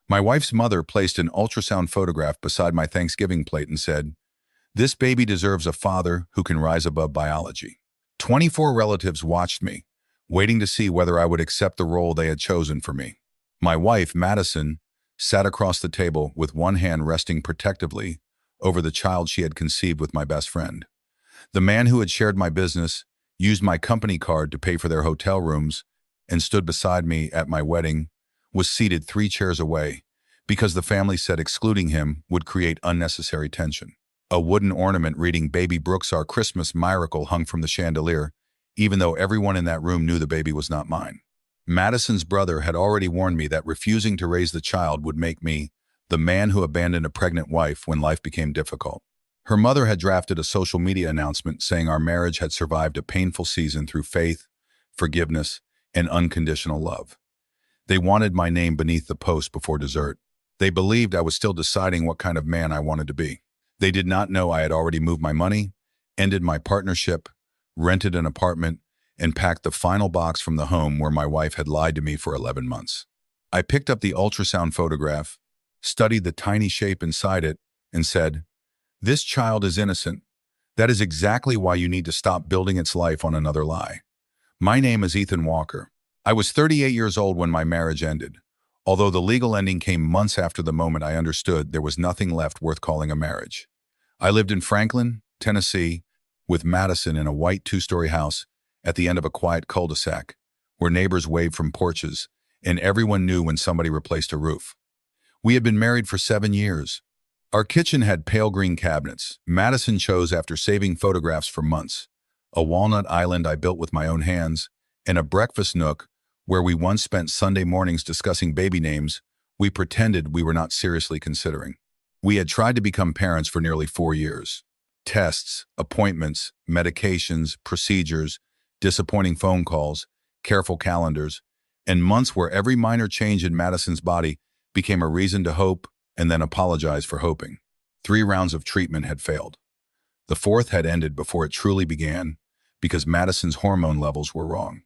My wife's mother placed an ultrasound photograph beside my Thanksgiving plate and said, "This baby deserves a father who can rise above biology." 24 relatives watched me, waiting to see whether I would accept the role they had chosen for me. My wife, Madison, sat across the table with one hand resting protectively over the child she had conceived with my best friend. The man who had shared my business used my company card to pay for their hotel rooms and stood beside me at my wedding was seated 3 chairs away because the family said excluding him would create unnecessary tension. A wooden ornament reading "Baby Brooks, Our Christmas Miracle" hung from the chandelier, even though everyone in that room knew the baby was not mine. Madison's brother had already warned me that refusing to raise the child would make me the man who abandoned a pregnant wife when life became difficult. Her mother had drafted a social media announcement saying our marriage had survived a painful season through faith, forgiveness, and unconditional love. They wanted my name beneath the post before dessert. They believed I was still deciding what kind of man I wanted to be. They did not know I had already moved my money, ended my partnership, rented an apartment, and packed the final box from the home where my wife had lied to me for 11 months. I picked up the ultrasound photograph, studied the tiny shape inside it, and said, "This child is innocent. That is exactly why you need to stop building its life on another lie." My name is Ethan Walker. I was 38 years old when my marriage ended, although the legal ending came months after the moment I understood there was nothing left worth calling a marriage. I lived in Franklin, Tennessee, with Madison in a white 2-story house at the end of a quiet cul-de-sac, where neighbors waved from porches, and everyone knew when somebody replaced a roof. We had been married for 7 years. Our kitchen had pale green cabinets Madison chose after saving photographs for months, a walnut island I built with my own hands, and a breakfast nook where we once spent Sunday mornings discussing baby names we pretended we were not seriously considering. We had tried to become parents for nearly 4 years. Tests, appointments, medications, procedures, disappointing phone calls, careful calendars, and months where every minor change in Madison's body became a reason to hope and then apologize for hoping. 3 rounds of treatment had failed. The 4th had ended before it truly began because Madison's hormone levels were wrong.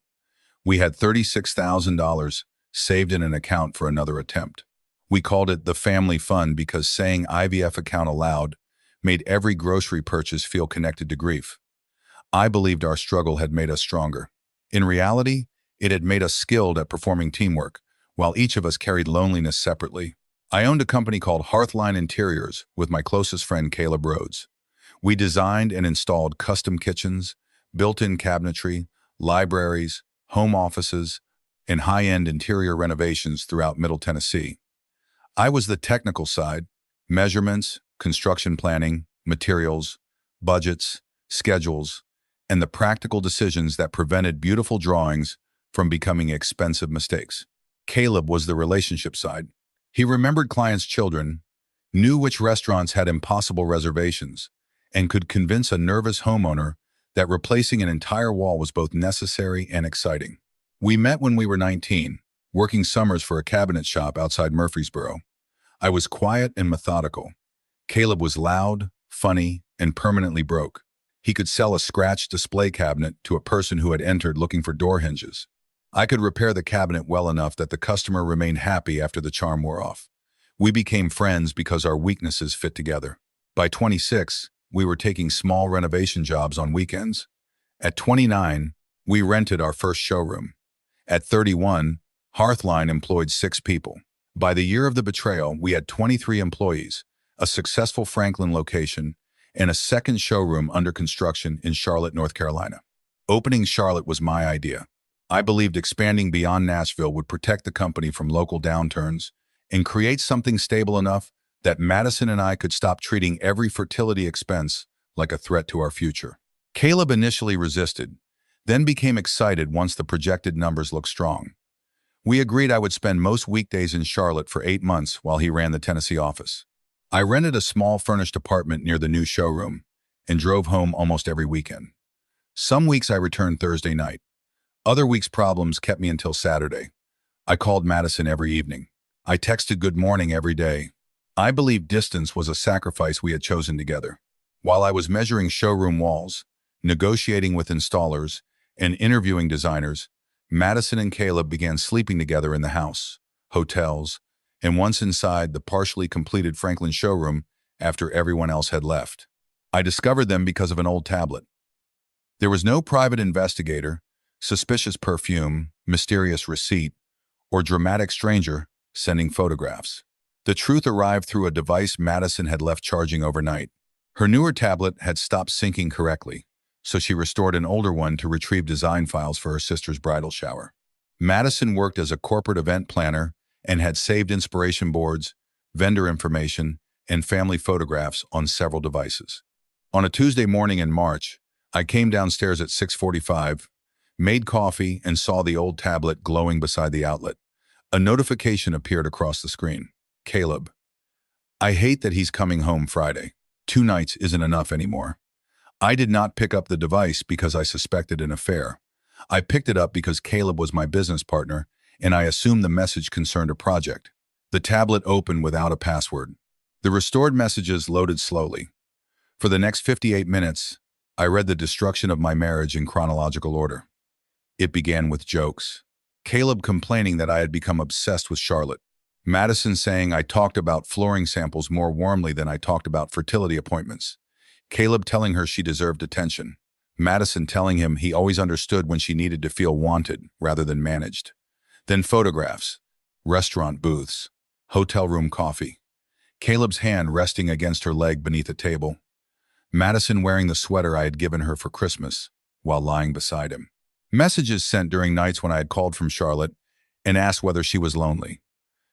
We had $36,000 saved in an account for another attempt. We called it the family fund because saying IVF account aloud made every grocery purchase feel connected to grief. I believed our struggle had made us stronger. In reality, it had made us skilled at performing teamwork, while each of us carried loneliness separately. I owned a company called Hearthline Interiors with my closest friend Caleb. We designed and installed custom kitchens, built-in cabinetry, libraries, home offices, and high-end interior renovations throughout Middle Tennessee. I was the technical side: measurements, construction planning, materials, budgets, schedules, and the practical decisions that prevented beautiful drawings from becoming expensive mistakes. Caleb was the relationship side. He remembered clients' children, knew which restaurants had impossible reservations, and could convince a nervous homeowner that replacing an entire wall was both necessary and exciting. We met when we were 19, working summers for a cabinet shop outside Murfreesboro. I was quiet and methodical. Caleb was loud, funny, and permanently broke. He could sell a scratched display cabinet to a person who had entered looking for door hinges. I could repair the cabinet well enough that the customer remained happy after the charm wore off. We became friends because our weaknesses fit together. By 26, we were taking small renovation jobs on weekends. At 29, we rented our first showroom. At 31, Hearthline employed 6 people. By the year of the betrayal, we had 23 employees, a successful Franklin location, and a second showroom under construction in Charlotte, North Carolina. Opening Charlotte was my idea. I believed expanding beyond Nashville would protect the company from local downturns and create something stable enough that Madison and I could stop treating every fertility expense like a threat to our future. Caleb initially resisted, then became excited once the projected numbers looked strong. We agreed I would spend most weekdays in Charlotte for 8 months while he ran the Tennessee office. I rented a small furnished apartment near the new showroom and drove home almost every weekend. Some weeks I returned Thursday night. Other weeks problems kept me until Saturday. I called Madison every evening. I texted good morning every day. I believed distance was a sacrifice we had chosen together. While I was measuring showroom walls, negotiating with installers, and interviewing designers, Madison and Caleb began sleeping together in the house, hotels, and once inside the partially completed Franklin showroom after everyone else had left. I discovered them because of an old tablet. There was no private investigator, suspicious perfume, mysterious receipt, or dramatic stranger sending photographs. The truth arrived through a device Madison had left charging overnight. Her newer tablet had stopped syncing correctly, so she restored an older one to retrieve design files for her sister's bridal shower. Madison worked as a corporate event planner and had saved inspiration boards, vendor information, and family photographs on several devices. On a Tuesday morning in March, I came downstairs at 6:45, made coffee, and saw the old tablet glowing beside the outlet. A notification appeared across the screen. Caleb. I hate that he's coming home Friday. 2 nights isn't enough anymore. I did not pick up the device because I suspected an affair. I picked it up because Caleb was my business partner, and I assumed the message concerned a project. The tablet opened without a password. The restored messages loaded slowly. For the next 58 minutes, I read the destruction of my marriage in chronological order. It began with jokes. Caleb complaining that I had become obsessed with Charlotte. Madison saying I talked about flooring samples more warmly than I talked about fertility appointments. Caleb telling her she deserved attention. Madison telling him he always understood when she needed to feel wanted rather than managed. Then photographs, restaurant booths, hotel room coffee. Caleb's hand resting against her leg beneath a table. Madison wearing the sweater I had given her for Christmas while lying beside him. Messages sent during nights when I had called from Charlotte and asked whether she was lonely.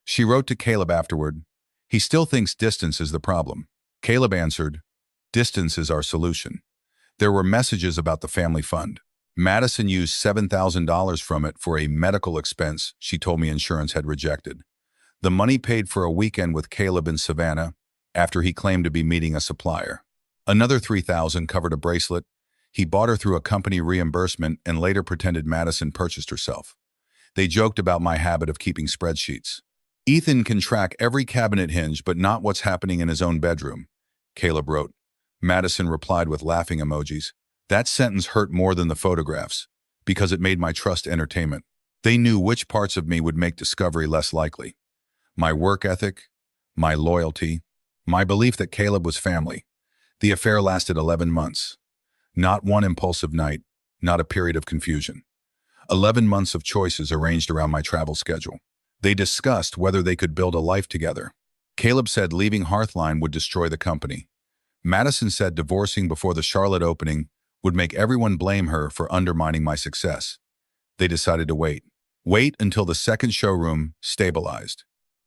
She wrote to Caleb afterward, "He still thinks distance is the problem." Caleb answered, "Distance is our solution." There were messages about the family fund. Madison used $7,000 from it for a medical expense she told me insurance had rejected. The money paid for a weekend with Caleb in Savannah after he claimed to be meeting a supplier. Another $3,000 covered a bracelet. He bought her through a company reimbursement and later pretended Madison purchased herself. They joked about my habit of keeping spreadsheets. Ethan can track every cabinet hinge but not what's happening in his own bedroom, Caleb wrote. Madison replied with laughing emojis. That sentence hurt more than the photographs, because it made my trust entertainment. They knew which parts of me would make discovery less likely. My work ethic, my loyalty, my belief that Caleb was family. The affair lasted 11 months. Not one impulsive night, not a period of confusion. 11 months of choices arranged around my travel schedule. They discussed whether they could build a life together. Caleb said leaving Hearthline would destroy the company. Madison said divorcing before the Charlotte opening would make everyone blame her for undermining my success. They decided to wait. Wait until the second showroom stabilized.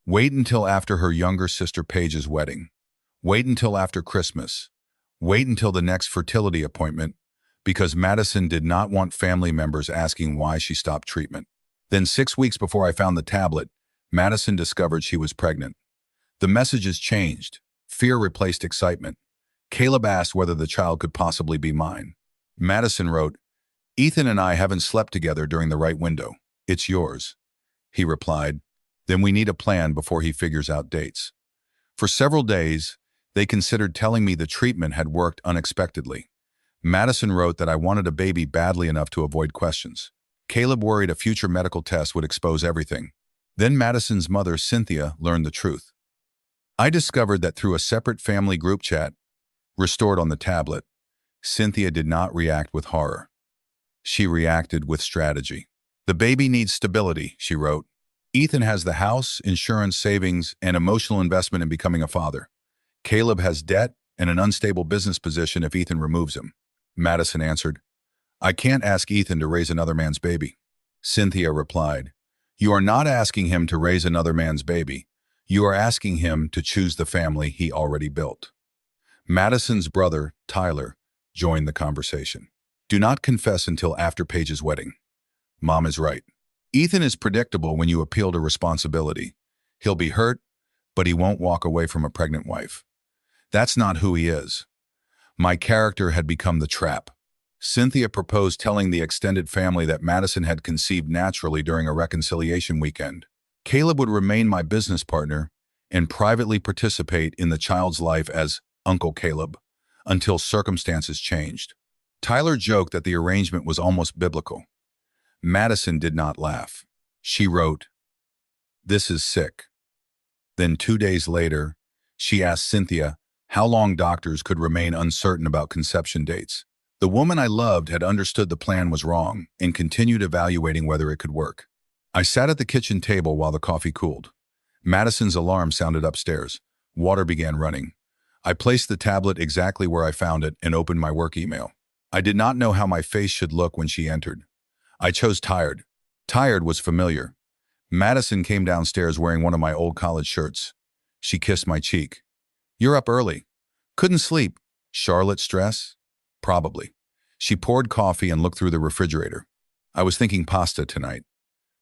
Wait until after her younger sister Paige's wedding. Wait until after Christmas. Wait until the next fertility appointment, because Madison did not want family members asking why she stopped treatment. Then 6 weeks before I found the tablet, Madison discovered she was pregnant. The messages changed. Fear replaced excitement. Caleb asked whether the child could possibly be mine. Madison wrote, "Ethan and I haven't slept together during the right window. It's yours." He replied, "Then we need a plan before he figures out dates." For several days, they considered telling me the treatment had worked unexpectedly. Madison wrote that I wanted a baby badly enough to avoid questions. Caleb worried a future medical test would expose everything. Then Madison's mother, Cynthia, learned the truth. I discovered that through a separate family group chat, restored on the tablet, Cynthia did not react with horror. She reacted with strategy. "The baby needs stability," she wrote. "Ethan has the house, insurance, savings, and emotional investment in becoming a father. Caleb has debt and an unstable business position if Ethan removes him." Madison answered, "I can't ask Ethan to raise another man's baby." Cynthia replied, "You are not asking him to raise another man's baby. You are asking him to choose the family he already built." Madison's brother, Tyler, joined the conversation. "Do not confess until after Paige's wedding. Mom is right. Ethan is predictable when you appeal to responsibility. He'll be hurt, but he won't walk away from a pregnant wife. That's not who he is." My character had become the trap. Cynthia proposed telling the extended family that Madison had conceived naturally during a reconciliation weekend. Caleb would remain my business partner and privately participate in the child's life as Uncle Caleb until circumstances changed. Tyler joked that the arrangement was almost biblical. Madison did not laugh. She wrote, "This is sick." Then 2 days later, she asked Cynthia how long doctors could remain uncertain about conception dates. The woman I loved had understood the plan was wrong and continued evaluating whether it could work. I sat at the kitchen table while the coffee cooled. Madison's alarm sounded upstairs. Water began running. I placed the tablet exactly where I found it and opened my work email. I did not know how my face should look when she entered. I chose tired. Tired was familiar. Madison came downstairs wearing one of my old college shirts. She kissed my cheek. "You're up early." "Couldn't sleep." "Charlotte stress?" "Probably." She poured coffee and looked through the refrigerator. "I was thinking pasta tonight."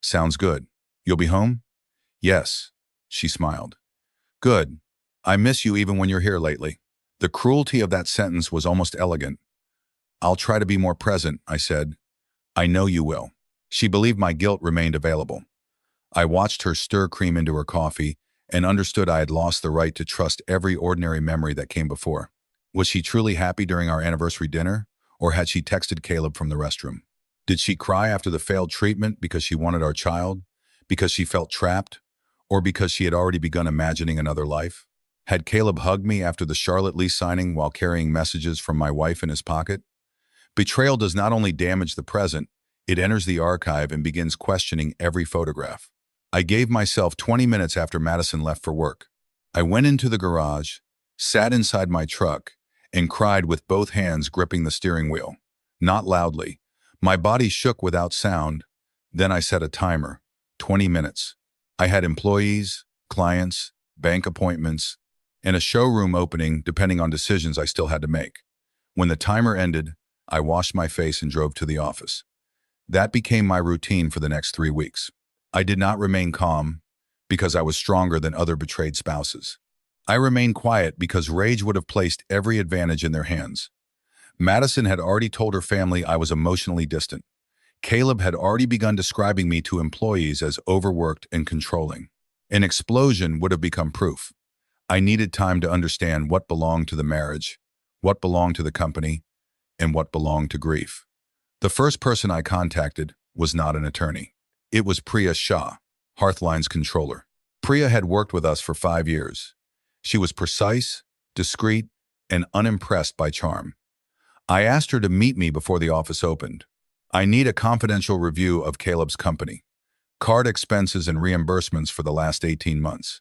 "Sounds good. You'll be home?" "Yes." She smiled. "Good. I miss you even when you're here lately." The cruelty of that sentence was almost elegant. "I'll try to be more present," I said. "I know you will." She believed my guilt remained available. I watched her stir cream into her coffee and understood I had lost the right to trust every ordinary memory that came before. Was she truly happy during our anniversary dinner, or had she texted Caleb from the restroom? Did she cry after the failed treatment because she wanted our child, because she felt trapped, or because she had already begun imagining another life? Had Caleb hugged me after the Charlotte lease signing while carrying messages from my wife in his pocket? Betrayal does not only damage the present, it enters the archive and begins questioning every photograph. I gave myself 20 minutes after Madison left for work. I went into the garage, sat inside my truck, and cried with both hands gripping the steering wheel. Not loudly. My body shook without sound. Then I set a timer. 20 minutes. I had employees, clients, bank appointments, and a showroom opening depending on decisions I still had to make. When the timer ended, I washed my face and drove to the office. That became my routine for the next 3 weeks. I did not remain calm because I was stronger than other betrayed spouses. I remained quiet because rage would have placed every advantage in their hands. Madison had already told her family I was emotionally distant. Caleb had already begun describing me to employees as overworked and controlling. An explosion would have become proof. I needed time to understand what belonged to the marriage, what belonged to the company, and what belonged to grief. The first person I contacted was not an attorney. It was Priya Shah, Hearthline's controller. Priya had worked with us for 5 years. She was precise, discreet, and unimpressed by charm. I asked her to meet me before the office opened. "I need a confidential review of Caleb's company, card expenses and reimbursements for the last 18 months.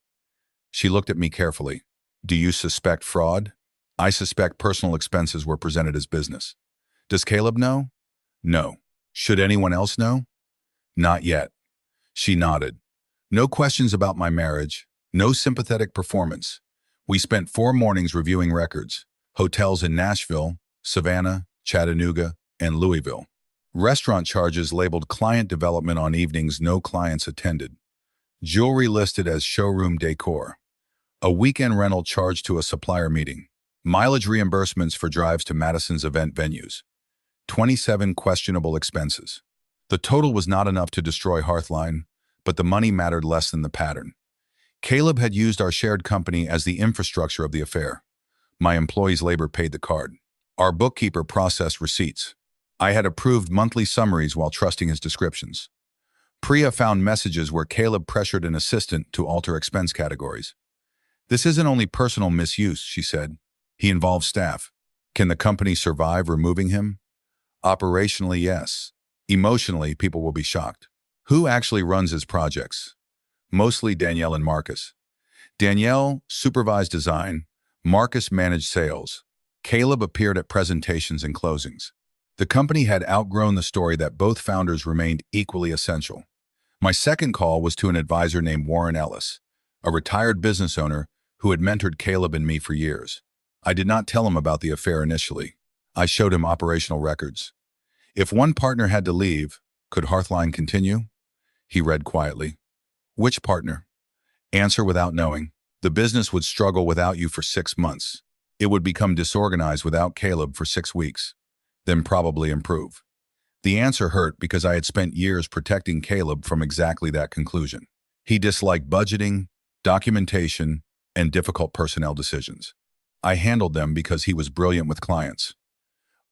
She looked at me carefully. "Do you suspect fraud?" "I suspect personal expenses were presented as business." "Does Caleb know?" "No." "Should anyone else know?" "Not yet." She nodded. No questions about my marriage, no sympathetic performance. We spent 4 mornings reviewing records, hotels in Nashville, Savannah, Chattanooga, and Louisville. Restaurant charges labeled client development on evenings no clients attended. Jewelry listed as showroom decor. A weekend rental charged to a supplier meeting. Mileage reimbursements for drives to Madison's event venues. 27 questionable expenses. The total was not enough to destroy Hearthline, but the money mattered less than the pattern. Caleb had used our shared company as the infrastructure of the affair. My employees' labor paid the card. Our bookkeeper processed receipts. I had approved monthly summaries while trusting his descriptions. Priya found messages where Caleb pressured an assistant to alter expense categories. "This isn't only personal misuse," she said. "He involves staff. Can the company survive removing him?" "Operationally, yes. Emotionally, people will be shocked." "Who actually runs his projects?" "Mostly Danielle and Marcus. Danielle supervised design, Marcus managed sales. Caleb appeared at presentations and closings. The company had outgrown the story that both founders remained equally essential. My second call was to an advisor named Warren Ellis, a retired business owner who had mentored Caleb and me for years. I did not tell him about the affair initially. I showed him operational records. If one partner had to leave, could Hearthline continue? He read quietly. "Which partner?" "Answer without knowing. The business would struggle without you for 6 months. It would become disorganized without Caleb for 6 weeks, then probably improve." The answer hurt because I had spent years protecting Caleb from exactly that conclusion. He disliked budgeting, documentation, and difficult personnel decisions. I handled them because he was brilliant with clients.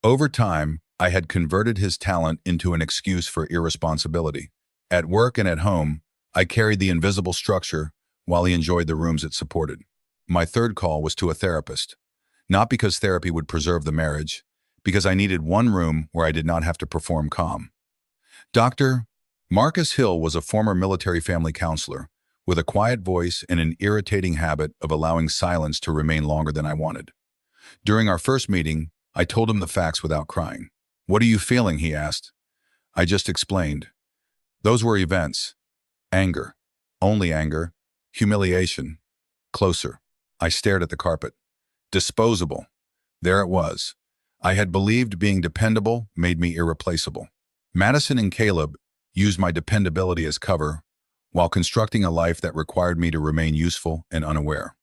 Over time, I had converted his talent into an excuse for irresponsibility. At work and at home, I carried the invisible structure, while he enjoyed the rooms it supported. My third call was to a therapist, not because therapy would preserve the marriage, because I needed one room where I did not have to perform calm. Dr. Marcus Hill was a former military family counselor with a quiet voice and an irritating habit of allowing silence to remain longer than I wanted. During our first meeting, I told him the facts without crying. "What are you feeling?" he asked. I just explained. Those were events. Anger. Only anger. Humiliation. Closer. I stared at the carpet. Disposable. There it was. I had believed being dependable made me irreplaceable. Madison and Caleb used my dependability as cover while constructing a life that required me to remain useful and unaware.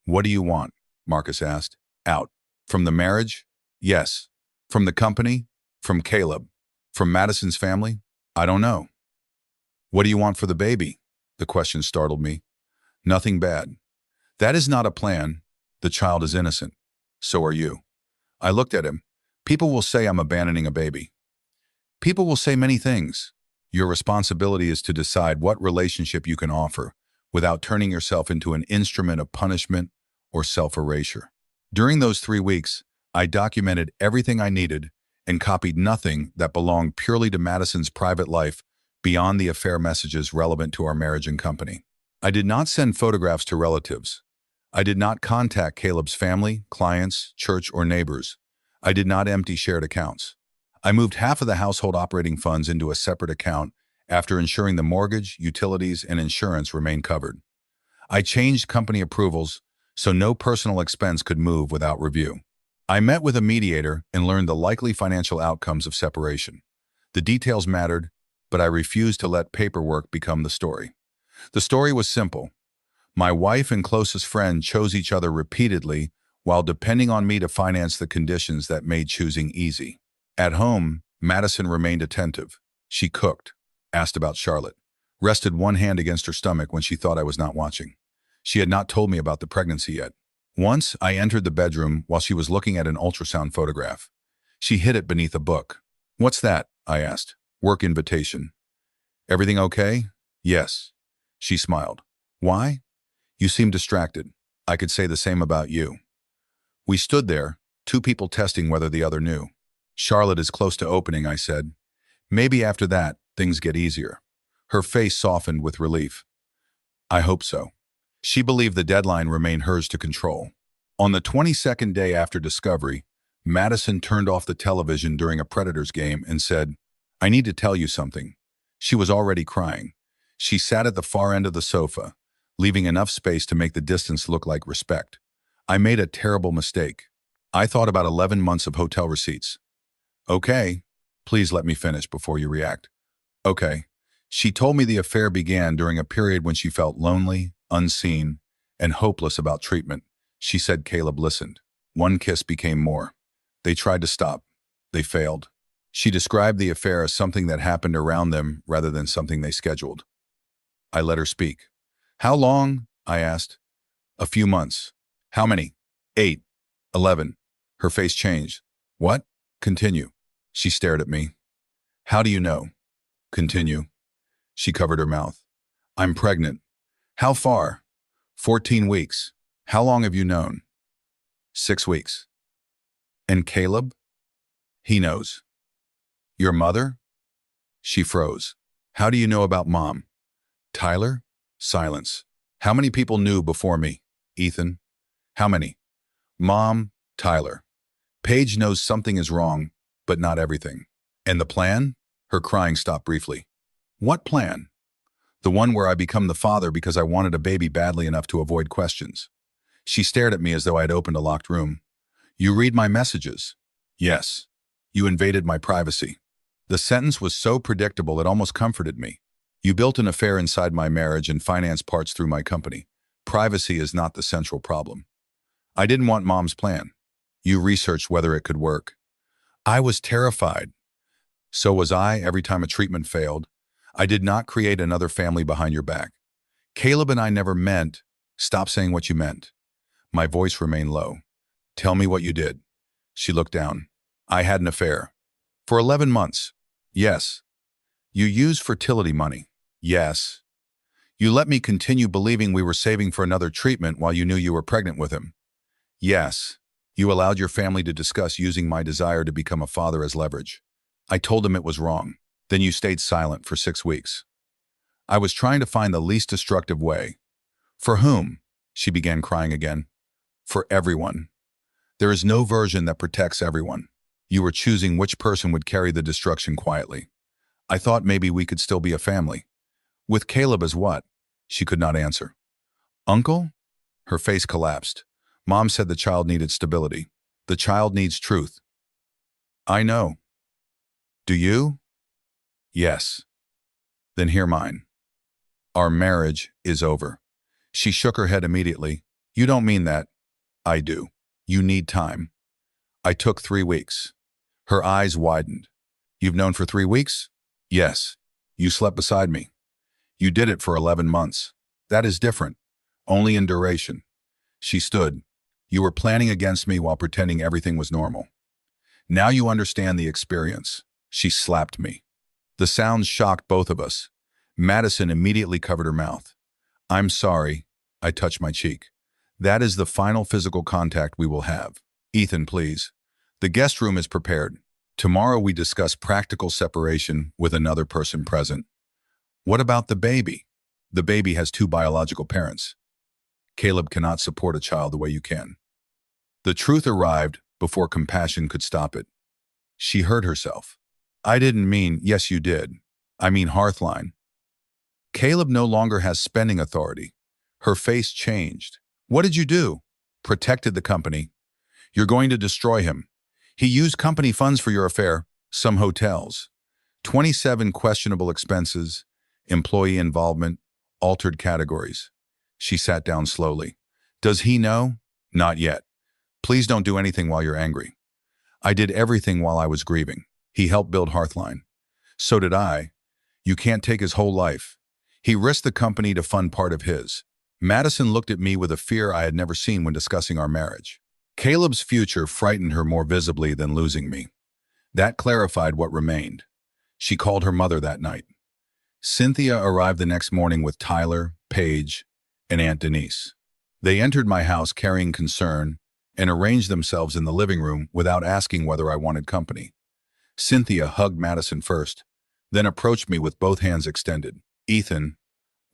"What do you want?" Marcus asked. "Out. From the marriage?" "Yes." "From the company?" "From Caleb." "From Madison's family?" "I don't know." "What do you want for the baby?" The question startled me. "Nothing bad." "That is not a plan. The child is innocent. So are you." I looked at him. "People will say I'm abandoning a baby." "People will say many things. Your responsibility is to decide what relationship you can offer without turning yourself into an instrument of punishment or self-erasure." During those 3 weeks, I documented everything I needed and copied nothing that belonged purely to Madison's private life beyond the affair messages relevant to our marriage and company. I did not send photographs to relatives. I did not contact Caleb's family, clients, church, or neighbors. I did not empty shared accounts. I moved half of the household operating funds into a separate account after ensuring the mortgage, utilities, and insurance remained covered. I changed company approvals so no personal expense could move without review. I met with a mediator and learned the likely financial outcomes of separation. The details mattered, but I refused to let paperwork become the story. The story was simple. My wife and closest friend chose each other repeatedly while depending on me to finance the conditions that made choosing easy. At home, Madison remained attentive. She cooked, asked about Charlotte, rested one hand against her stomach when she thought I was not watching. She had not told me about the pregnancy yet. Once, I entered the bedroom while she was looking at an ultrasound photograph. She hid it beneath a book. "What's that?" I asked. "Work invitation." "Everything okay?" "Yes." She smiled. "Why?" "You seem distracted. I could say the same about you." We stood there, two people testing whether the other knew. "Charlotte is close to opening," I said. "Maybe after that, things get easier." Her face softened with relief. "I hope so." She believed the deadline remained hers to control. On the 22nd day after discovery, Madison turned off the television during a Predators game and said, "I need to tell you something." She was already crying. She sat at the far end of the sofa, leaving enough space to make the distance look like respect. "I made a terrible mistake. I thought about 11 months of hotel receipts." "Okay, please let me finish before you react." "Okay." She told me the affair began during a period when she felt lonely, unseen, and hopeless about treatment. She said Caleb listened. One kiss became more. They tried to stop. They failed. She described the affair as something that happened around them rather than something they scheduled. I let her speak. "How long?" I asked. "A few months." "How many?" 8. 11. Her face changed. "What?" "Continue." She stared at me. "How do you know?" "Continue." She covered her mouth. "I'm pregnant." "How far?" 14 weeks. "How long have you known?" 6 weeks. "And Caleb?" "He knows." "Your mother?" She froze. "How do you know about Mom?" "Tyler?" Silence. "How many people knew before me?" "Ethan." "How many?" "Mom, Tyler." "Paige knows something is wrong, but not everything." "And the plan?" Her crying stopped briefly. "What plan?" "The one where I become the father because I wanted a baby badly enough to avoid questions." She stared at me as though I had opened a locked room. "You read my messages?" "Yes." "You invaded my privacy." The sentence was so predictable it almost comforted me. "You built an affair inside my marriage and financed parts through my company. Privacy is not the central problem." "I didn't want Mom's plan." "You researched whether it could work." I was terrified. So was I every time a treatment failed. "I did not create another family behind your back. Caleb and I never meant." "Stop saying what you meant." My voice remained low. "Tell me what you did." She looked down. "I had an affair." "For 11 months." "Yes." "You used fertility money." "Yes." You let me continue believing we were saving for another treatment while you knew you were pregnant with him. Yes. You allowed your family to discuss using my desire to become a father as leverage. I told them it was wrong. Then you stayed silent for 6 weeks. I was trying to find the least destructive way. For whom? She began crying again. For everyone. There is no version that protects everyone. You were choosing which person would carry the destruction quietly. I thought maybe we could still be a family. With Caleb as what? She could not answer. Uncle? Her face collapsed. Mom said the child needed stability. The child needs truth. I know. Do you? Yes. Then hear mine. Our marriage is over. She shook her head immediately. You don't mean that. I do. You need time. I took 3 weeks. Her eyes widened. You've known for 3 weeks? Yes. You slept beside me. You did it for 11 months. That is different. Only in duration. She stood. You were planning against me while pretending everything was normal. Now you understand the experience. She slapped me. The sounds shocked both of us. Madison immediately covered her mouth. I'm sorry. I touched my cheek. That is the final physical contact we will have. Ethan, please. The guest room is prepared. Tomorrow we discuss practical separation with another person present. What about the baby? The baby has 2 biological parents. Caleb cannot support a child the way you can. The truth arrived before compassion could stop it. She hurt herself. I didn't mean, yes you did. I mean Hearthline. Caleb no longer has spending authority. Her face changed. What did you do? Protected the company. You're going to destroy him. He used company funds for your affair, some hotels. 27 questionable expenses, employee involvement, altered categories. She sat down slowly. Does he know? Not yet. Please don't do anything while you're angry. I did everything while I was grieving. He helped build Hearthline. So did I. You can't take his whole life. He risked the company to fund part of his. Madison looked at me with a fear I had never seen when discussing our marriage. Caleb's future frightened her more visibly than losing me. That clarified what remained. She called her mother that night. Cynthia arrived the next morning with Tyler, Paige, and Aunt Denise. They entered my house carrying concern and arranged themselves in the living room without asking whether I wanted company. Cynthia hugged Madison first, then approached me with both hands extended. Ethan,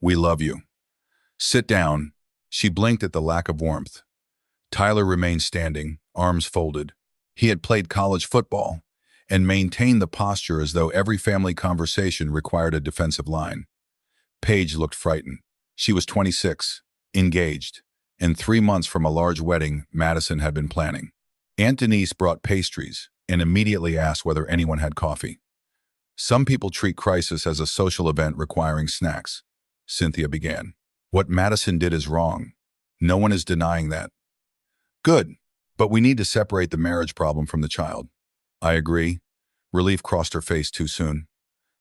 we love you. Sit down. She blinked at the lack of warmth. Tyler remained standing, arms folded. He had played college football and maintained the posture as though every family conversation required a defensive line. Paige looked frightened. She was 26, engaged, and 3 months from a large wedding Madison had been planning. Aunt Denise brought pastries and immediately asked whether anyone had coffee. Some people treat crisis as a social event requiring snacks, Cynthia began. What Madison did is wrong. No one is denying that. Good, but we need to separate the marriage problem from the child. I agree. Relief crossed her face too soon.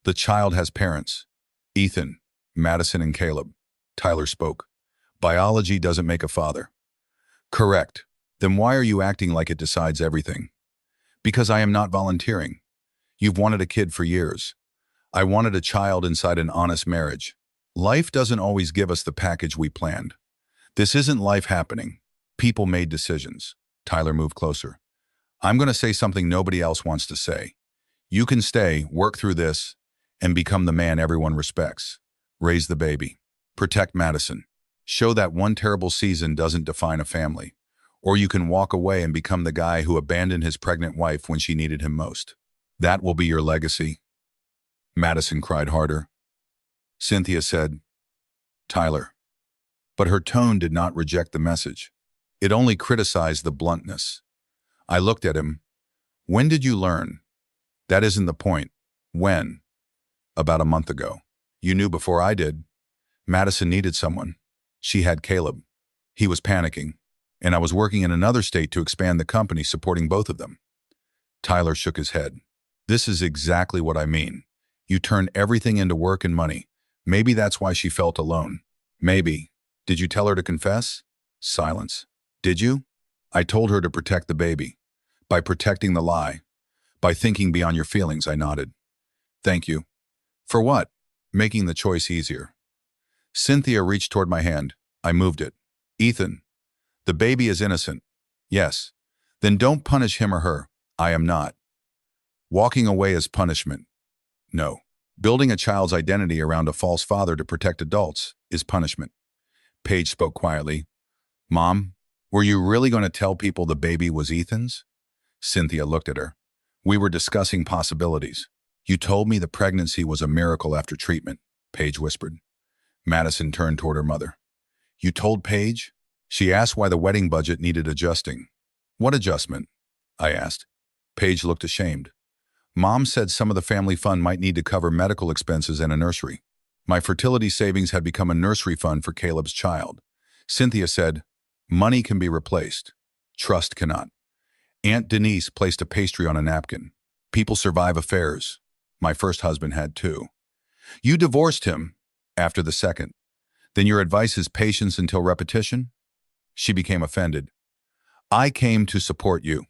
The child has parents. Ethan, Madison and Caleb. Tyler spoke. Biology doesn't make a father. Correct. Then why are you acting like it decides everything? Because I am not volunteering. You've wanted a kid for years. I wanted a child inside an honest marriage. Life doesn't always give us the package we planned. This isn't life happening. People made decisions. Tyler moved closer. I'm going to say something nobody else wants to say. You can stay, work through this, and become the man everyone respects. Raise the baby. Protect Madison. Show that one terrible season doesn't define a family. Or you can walk away and become the guy who abandoned his pregnant wife when she needed him most. That will be your legacy. Madison cried harder. Cynthia said, Tyler. But her tone did not reject the message. It only criticized the bluntness. I looked at him. When did you learn? That isn't the point. When? About a month ago. You knew before I did. Madison needed someone. She had Caleb. He was panicking. And I was working in another state to expand the company supporting both of them. Tyler shook his head. This is exactly what I mean. You turned everything into work and money. Maybe that's why she felt alone. Maybe. Did you tell her to confess? Silence. Did you? I told her to protect the baby. By protecting the lie. By thinking beyond your feelings, I nodded. Thank you. For what? Making the choice easier. Cynthia reached toward my hand. I moved it. Ethan, the baby is innocent. Yes. Then don't punish him or her. I am not. Walking away is punishment. No. Building a child's identity around a false father to protect adults is punishment. Paige spoke quietly. Mom, were you really going to tell people the baby was Ethan's? Cynthia looked at her. We were discussing possibilities. You told me the pregnancy was a miracle after treatment, Paige whispered. Madison turned toward her mother. You told Paige? She asked why the wedding budget needed adjusting. What adjustment? I asked. Paige looked ashamed. Mom said some of the family fund might need to cover medical expenses and a nursery. My fertility savings had become a nursery fund for Caleb's child. Cynthia said, money can be replaced. Trust cannot. Aunt Denise placed a pastry on a napkin. People survive affairs. My first husband had too. You divorced him after the second. Then your advice is patience until repetition? She became offended. I came to support you.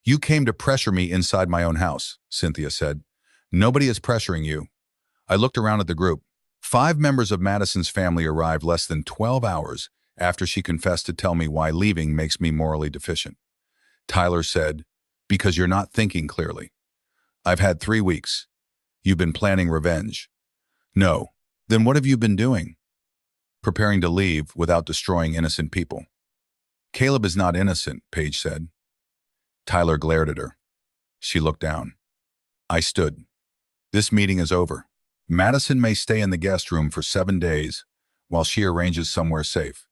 You came to pressure me inside my own house, Cynthia said. Nobody is pressuring you. I looked around at the group. 5 members of Madison's family arrived less than 12 hours after she confessed to tell me why leaving makes me morally deficient. Tyler said, because you're not thinking clearly. I've had 3 weeks. You've been planning revenge. No. Then what have you been doing? Preparing to leave without destroying innocent people. Caleb is not innocent, Paige said. Tyler glared at her. She looked down. I stood. This meeting is over. Madison may stay in the guest room for 7 days while she arranges somewhere safe.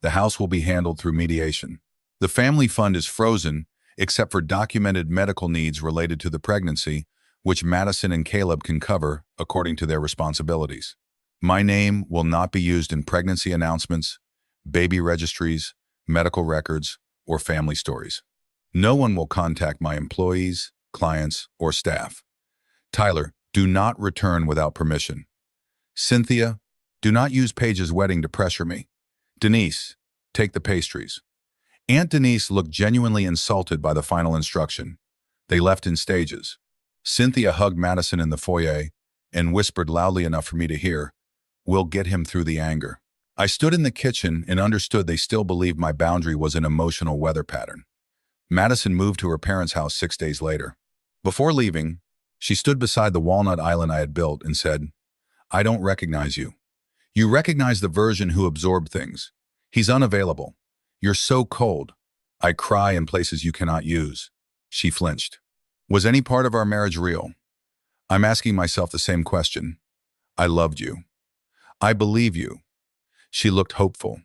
The house will be handled through mediation. The family fund is frozen except for documented medical needs related to the pregnancy, which Madison and Caleb can cover according to their responsibilities. My name will not be used in pregnancy announcements, baby registries, medical records, or family stories. No one will contact my employees, clients, or staff. Tyler, do not return without permission. Cynthia, do not use Paige's wedding to pressure me. Denise, take the pastries. Aunt Denise looked genuinely insulted by the final instruction. They left in stages. Cynthia hugged Madison in the foyer and whispered loudly enough for me to hear, we'll get him through the anger. I stood in the kitchen and understood they still believed my boundary was an emotional weather pattern. Madison moved to her parents' house 6 days later. Before leaving, she stood beside the walnut island I had built and said, I don't recognize you. You recognize the version who absorbed things. He's unavailable. You're so cold. I cry in places you cannot use. She flinched. Was any part of our marriage real? I'm asking myself the same question. I loved you. I believe you. She looked hopeful.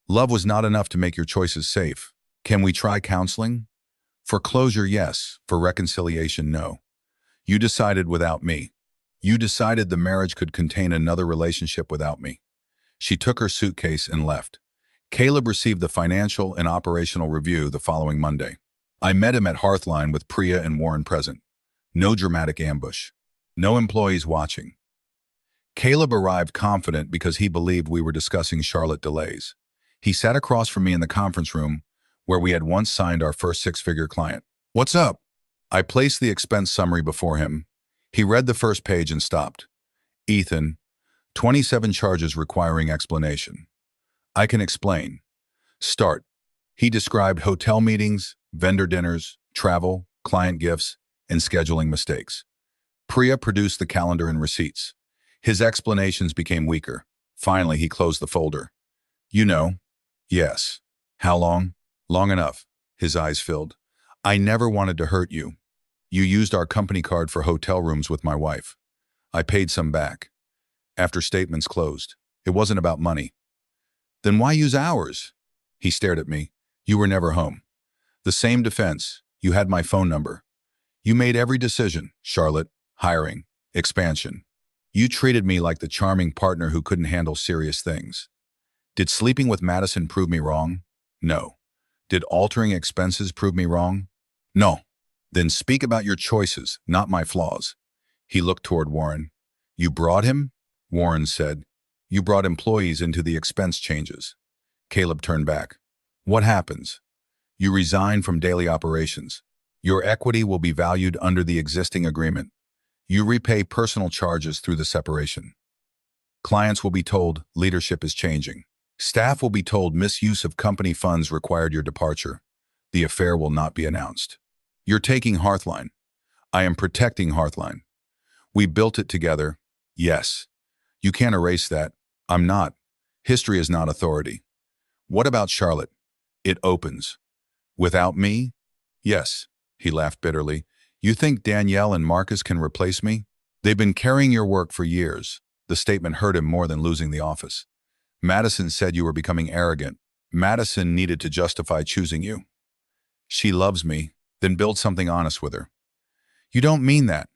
Love was not enough to make your choices safe. Can we try counseling? For closure, yes. For reconciliation, no. You decided without me. You decided the marriage could contain another relationship without me. She took her suitcase and left. Caleb received the financial and operational review the following Monday. I met him at Hearthline with Priya and Warren present. No dramatic ambush. No employees watching. Caleb arrived confident because he believed we were discussing Charlotte delays. He sat across from me in the conference room where we had once signed our first 6-figure client. What's up? I placed the expense summary before him. He read the first page and stopped. Ethan, 27 charges requiring explanation. I can explain. Start. He described hotel meetings, vendor dinners, travel, client gifts, and scheduling mistakes. Priya produced the calendar and receipts. His explanations became weaker. Finally, he closed the folder. You know. Yes. How long? Long enough. His eyes filled. I never wanted to hurt you. You used our company card for hotel rooms with my wife. I paid some back. After statements closed. It wasn't about money. Then why use ours? He stared at me. You were never home. The same defense. You had my phone number. You made every decision. Charlotte, hiring, expansion. You treated me like the charming partner who couldn't handle serious things. Did sleeping with Madison prove me wrong? No. Did altering expenses prove me wrong? No. Then speak about your choices, not my flaws. He looked toward Warren. You brought him? Warren said. You brought employees into the expense changes. Caleb turned back. What happens? You resign from daily operations. Your equity will be valued under the existing agreement. You repay personal charges through the separation. Clients will be told leadership is changing. Staff will be told misuse of company funds required your departure. The affair will not be announced. You're taking Hearthline. I am protecting Hearthline. We built it together. Yes. You can't erase that. I'm not. History is not authority. What about Charlotte? It opens. Without me? Yes. He laughed bitterly. You think Danielle and Marcus can replace me? They've been carrying your work for years. The statement hurt him more than losing the office. Madison said you were becoming arrogant. Madison needed to justify choosing you. She loves me. Then build something honest with her. You don't mean that.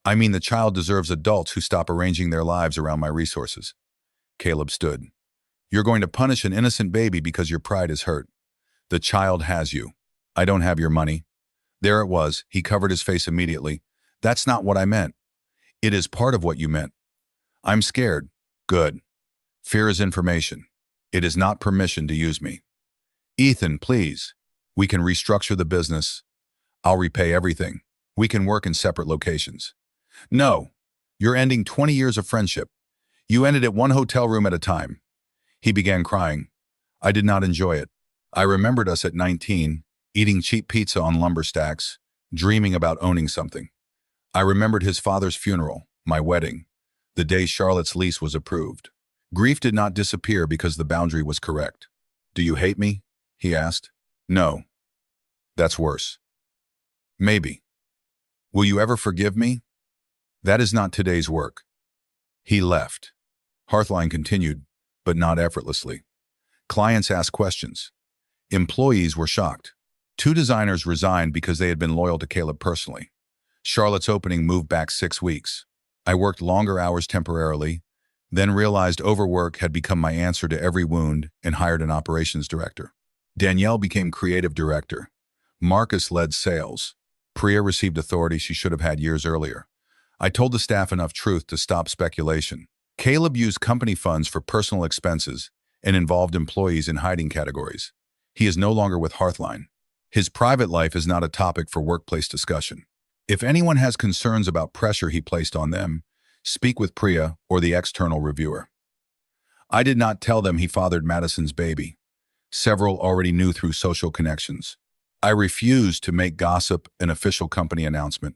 I mean the child deserves adults who stop arranging their lives around my resources. Caleb stood. You're going to punish an innocent baby because your pride is hurt. The child has you. I don't have your money. There it was. He covered his face immediately. That's not what I meant. It is part of what you meant. I'm scared. Good. Fear is information. It is not permission to use me. Ethan, please. We can restructure the business. I'll repay everything. We can work in separate locations. No. You're ending 20 years of friendship. You ended it one hotel room at a time. He began crying. I did not enjoy it. I remembered us at 19, eating cheap pizza on lumber stacks, dreaming about owning something. I remembered his father's funeral, my wedding, the day Charlotte's lease was approved. Grief did not disappear because the boundary was correct. Do you hate me? He asked. No. That's worse. Maybe. Will you ever forgive me? That is not today's work. He left. Hearthline continued, but not effortlessly. Clients asked questions. Employees were shocked. 2 designers resigned because they had been loyal to Caleb personally. Charlotte's opening moved back 6 weeks. I worked longer hours temporarily, then realized overwork had become my answer to every wound and hired an operations director. Danielle became creative director. Marcus led sales. Priya received authority she should have had years earlier. I told the staff enough truth to stop speculation. Caleb used company funds for personal expenses and involved employees in hiding categories. He is no longer with Hearthline. His private life is not a topic for workplace discussion. If anyone has concerns about pressure he placed on them, speak with Priya or the external reviewer. I did not tell them he fathered Madison's baby. Several already knew through social connections. I refused to make gossip an official company announcement.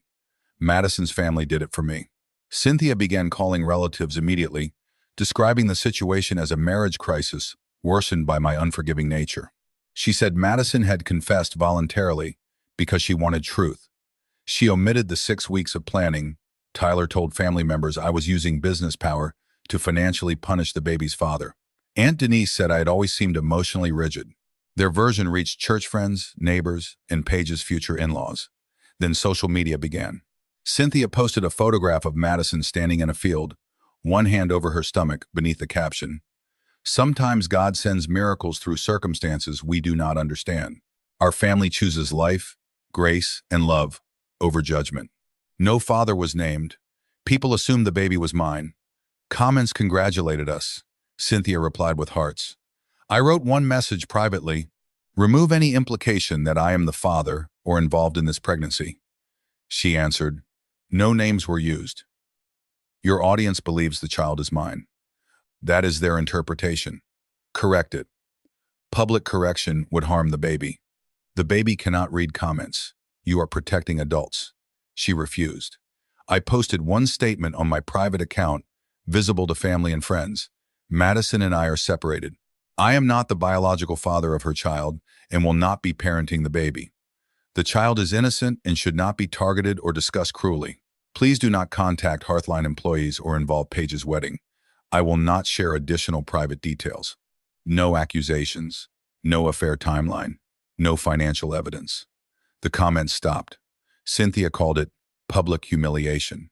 Madison's family did it for me. Cynthia began calling relatives immediately, describing the situation as a marriage crisis worsened by my unforgiving nature. She said Madison had confessed voluntarily because she wanted truth. She omitted the 6 weeks of planning. Tyler told family members I was using business power to financially punish the baby's father. Aunt Denise said I had always seemed emotionally rigid. Their version reached church friends, neighbors, and Paige's future in-laws. Then social media began. Cynthia posted a photograph of Madison standing in a field, one hand over her stomach beneath the caption, "Sometimes God sends miracles through circumstances we do not understand. Our family chooses life, grace, and love over judgment." No father was named. People assumed the baby was mine. Comments congratulated us. Cynthia replied with hearts. I wrote one message privately, "Remove any implication that I am the father or involved in this pregnancy." She answered, "No names were used. Your audience believes the child is mine. That is their interpretation. Correct it. Public correction would harm the baby. The baby cannot read comments. You are protecting adults." She refused. I posted one statement on my private account, visible to family and friends. Madison and I are separated. I am not the biological father of her child and will not be parenting the baby. The child is innocent and should not be targeted or discussed cruelly. Please do not contact Hearthline employees or involve Paige's wedding. I will not share additional private details. No accusations, no affair timeline, no financial evidence. The comments stopped. Cynthia called it public humiliation.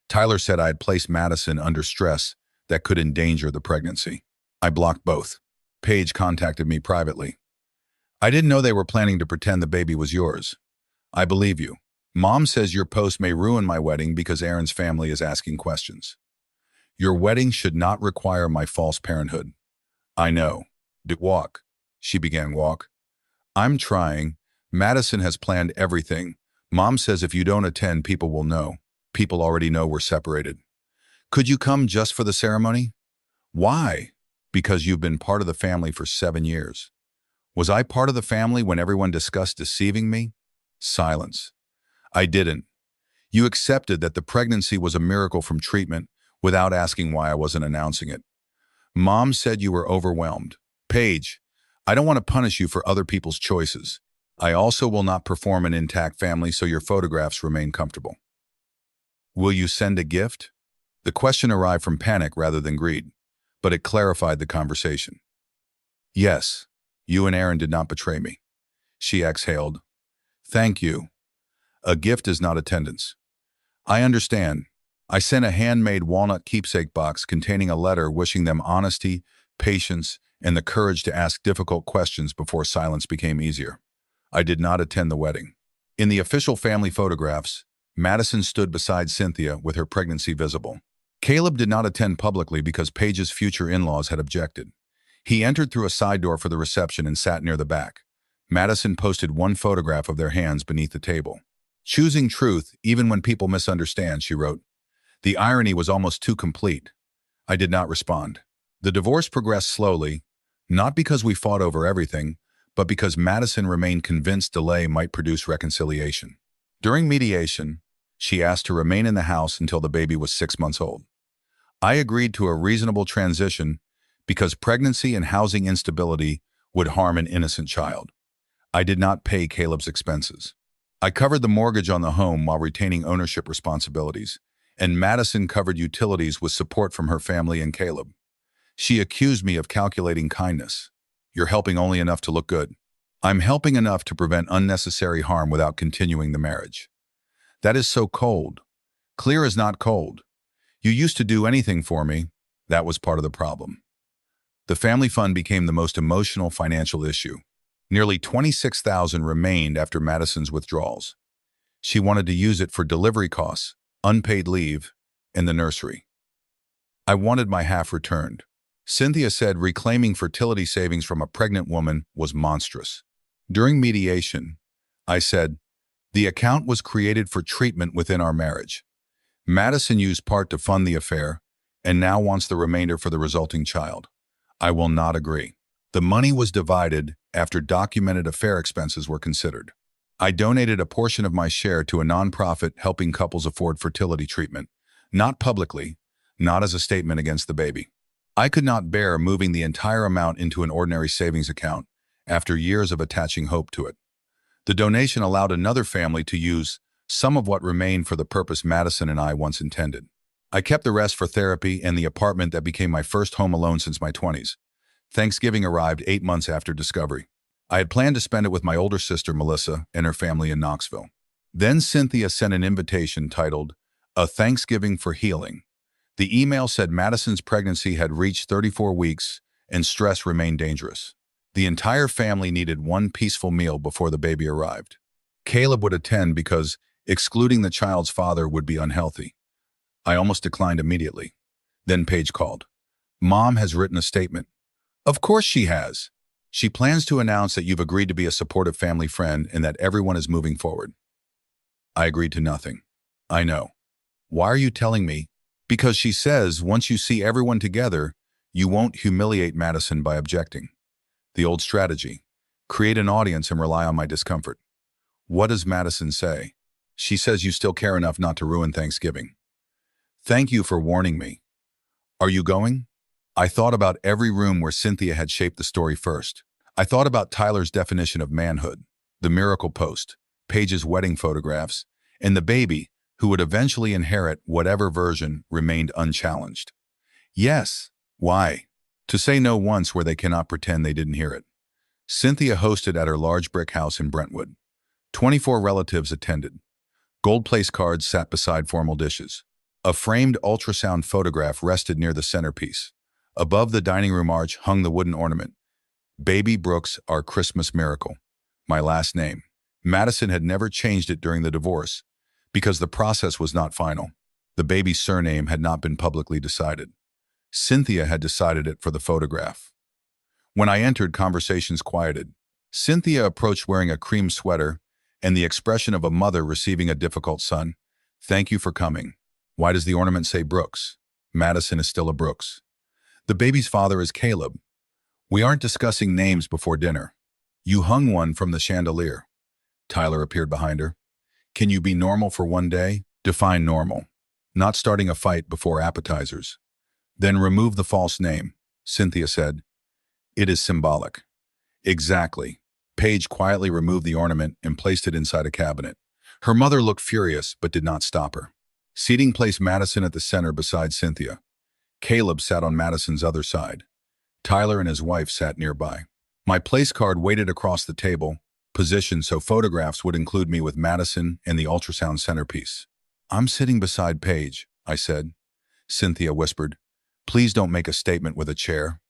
Tyler said I had placed Madison under stress that could endanger the pregnancy. I blocked both. Paige contacted me privately. I didn't know they were planning to pretend the baby was yours. I believe you. Mom says your post may ruin my wedding because Aaron's family is asking questions. Your wedding should not require my false parenthood. I know. Walk. She began walk. I'm trying. Madison has planned everything. Mom says if you don't attend, people will know. People already know we're separated. Could you come just for the ceremony? Why? Because you've been part of the family for 7 years. Was I part of the family when everyone discussed deceiving me? Silence. I didn't. You accepted that the pregnancy was a miracle from treatment without asking why I wasn't announcing it. Mom said you were overwhelmed. Paige, I don't want to punish you for other people's choices. I also will not perform an intact family so your photographs remain comfortable. Will you send a gift? The question arrived from panic rather than greed, but it clarified the conversation. Yes, you and Aaron did not betray me. She exhaled. Thank you. A gift is not attendance. I understand. I sent a handmade walnut keepsake box containing a letter wishing them honesty, patience, and the courage to ask difficult questions before silence became easier. I did not attend the wedding. In the official family photographs, Madison stood beside Cynthia with her pregnancy visible. Caleb did not attend publicly because Paige's future in-laws had objected. He entered through a side door for the reception and sat near the back. Madison posted one photograph of their hands beneath the table. Choosing truth, even when people misunderstand, she wrote. The irony was almost too complete. I did not respond. The divorce progressed slowly, not because we fought over everything, but because Madison remained convinced delay might produce reconciliation. During mediation, she asked to remain in the house until the baby was 6 months old. I agreed to a reasonable transition because pregnancy and housing instability would harm an innocent child. I did not pay Caleb's expenses. I covered the mortgage on the home while retaining ownership responsibilities, and Madison covered utilities with support from her family and Caleb. She accused me of calculating kindness. You're helping only enough to look good. I'm helping enough to prevent unnecessary harm without continuing the marriage. That is so cold. Clear is not cold. You used to do anything for me. That was part of the problem. The family fund became the most emotional financial issue. Nearly $26,000 remained after Madison's withdrawals. She wanted to use it for delivery costs, unpaid leave, and the nursery. I wanted my half returned. Cynthia said reclaiming fertility savings from a pregnant woman was monstrous. During mediation, I said, the account was created for treatment within our marriage. Madison used part to fund the affair and now wants the remainder for the resulting child. I will not agree. The money was divided after documented affair expenses were considered. I donated a portion of my share to a nonprofit helping couples afford fertility treatment, not publicly, not as a statement against the baby. I could not bear moving the entire amount into an ordinary savings account after years of attaching hope to it. The donation allowed another family to use some of what remained for the purpose Madison and I once intended. I kept the rest for therapy and the apartment that became my first home alone since my 20s. Thanksgiving arrived 8 months after discovery. I had planned to spend it with my older sister, Melissa, and her family in Knoxville. Then Cynthia sent an invitation titled, A Thanksgiving for Healing. The email said Madison's pregnancy had reached 34 weeks and stress remained dangerous. The entire family needed one peaceful meal before the baby arrived. Caleb would attend because excluding the child's father would be unhealthy. I almost declined immediately. Then Paige called. Mom has written a statement. Of course she has. She plans to announce that you've agreed to be a supportive family friend and that everyone is moving forward. I agreed to nothing. I know. Why are you telling me? Because she says once you see everyone together, you won't humiliate Madison by objecting. The old strategy. Create an audience and rely on my discomfort. What does Madison say? She says you still care enough not to ruin Thanksgiving. Thank you for warning me. Are you going? I thought about every room where Cynthia had shaped the story first. I thought about Tyler's definition of manhood, the miracle post, Paige's wedding photographs, and the baby who would eventually inherit whatever version remained unchallenged. Yes. Why? To say no once where they cannot pretend they didn't hear it. Cynthia hosted at her large brick house in Brentwood. 24 relatives attended. Gold place cards sat beside formal dishes. A framed ultrasound photograph rested near the centerpiece. Above the dining room arch hung the wooden ornament. Baby Brooks, our Christmas miracle. My last name. Madison had never changed it during the divorce because the process was not final. The baby's surname had not been publicly decided. Cynthia had decided it for the photograph. When I entered, conversations quieted. Cynthia approached wearing a cream sweater and the expression of a mother receiving a difficult son. Thank you for coming. Why does the ornament say Brooks? Madison is still a Brooks. The baby's father is Caleb. We aren't discussing names before dinner. You hung one from the chandelier. Tyler appeared behind her. Can you be normal for one day? Define normal. Not starting a fight before appetizers. Then remove the false name, Cynthia said. It is symbolic. Exactly. Paige quietly removed the ornament and placed it inside a cabinet. Her mother looked furious, but did not stop her. Seating placed Madison at the center beside Cynthia. Caleb sat on Madison's other side. Tyler and his wife sat nearby. My place card waited across the table, positioned so photographs would include me with Madison and the ultrasound centerpiece. I'm sitting beside Paige, I said. Cynthia whispered, please don't make a statement with a chair.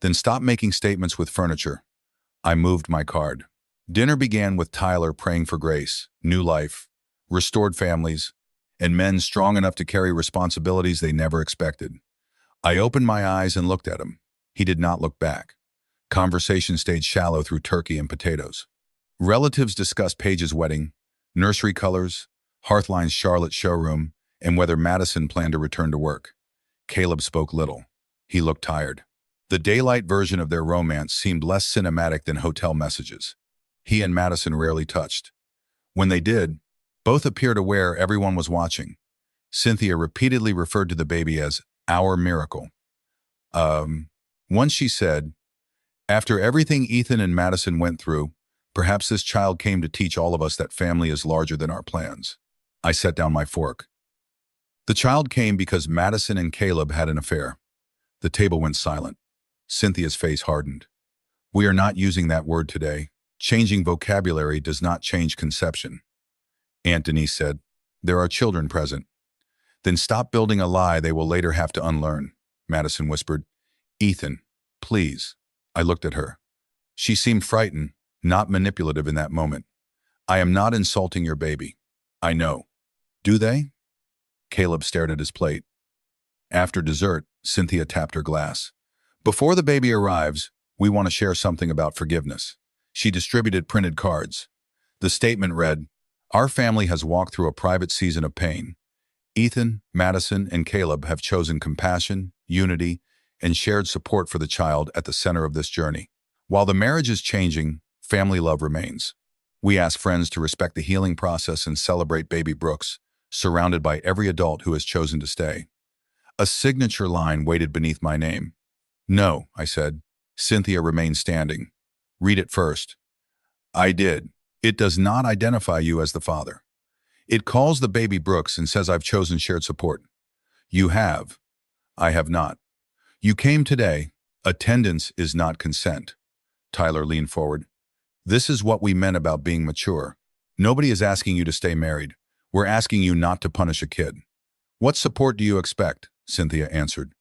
Then stop making statements with furniture. I moved my card. Dinner began with Tyler praying for grace, new life, restored families, and men strong enough to carry responsibilities they never expected. I opened my eyes and looked at him. He did not look back. Conversation stayed shallow through turkey and potatoes. Relatives discussed Paige's wedding, nursery colors, Hearthline's Charlotte showroom, and whether Madison planned to return to work. Caleb spoke little. He looked tired. The daylight version of their romance seemed less cinematic than hotel messages. He and Madison rarely touched. When they did, both appeared aware everyone was watching. Cynthia repeatedly referred to the baby as our miracle. Once she said, after everything Ethan and Madison went through, perhaps this child came to teach all of us that family is larger than our plans. I set down my fork. The child came because Madison and Caleb had an affair. The table went silent. Cynthia's face hardened. We are not using that word today. Changing vocabulary does not change conception. Aunt Denise said, there are children present. Then stop building a lie they will later have to unlearn, Madison whispered. Ethan, please. I looked at her. She seemed frightened, not manipulative in that moment. I am not insulting your baby. I know. Do they? Caleb stared at his plate. After dessert, Cynthia tapped her glass. Before the baby arrives, we want to share something about forgiveness. She distributed printed cards. The statement read, our family has walked through a private season of pain. Ethan, Madison, and Caleb have chosen compassion, unity, and shared support for the child at the center of this journey. While the marriage is changing, family love remains. We ask friends to respect the healing process and celebrate baby Brooks, surrounded by every adult who has chosen to stay. A signature line waited beneath my name. No, I said. Cynthia remained standing. Read it first. I did. It does not identify you as the father. It calls the baby Brooks and says I've chosen shared support. You have. I have not. You came today. Attendance is not consent. Tyler leaned forward. This is what we meant about being mature. Nobody is asking you to stay married. We're asking you not to punish a kid. What support do you expect? Cynthia answered.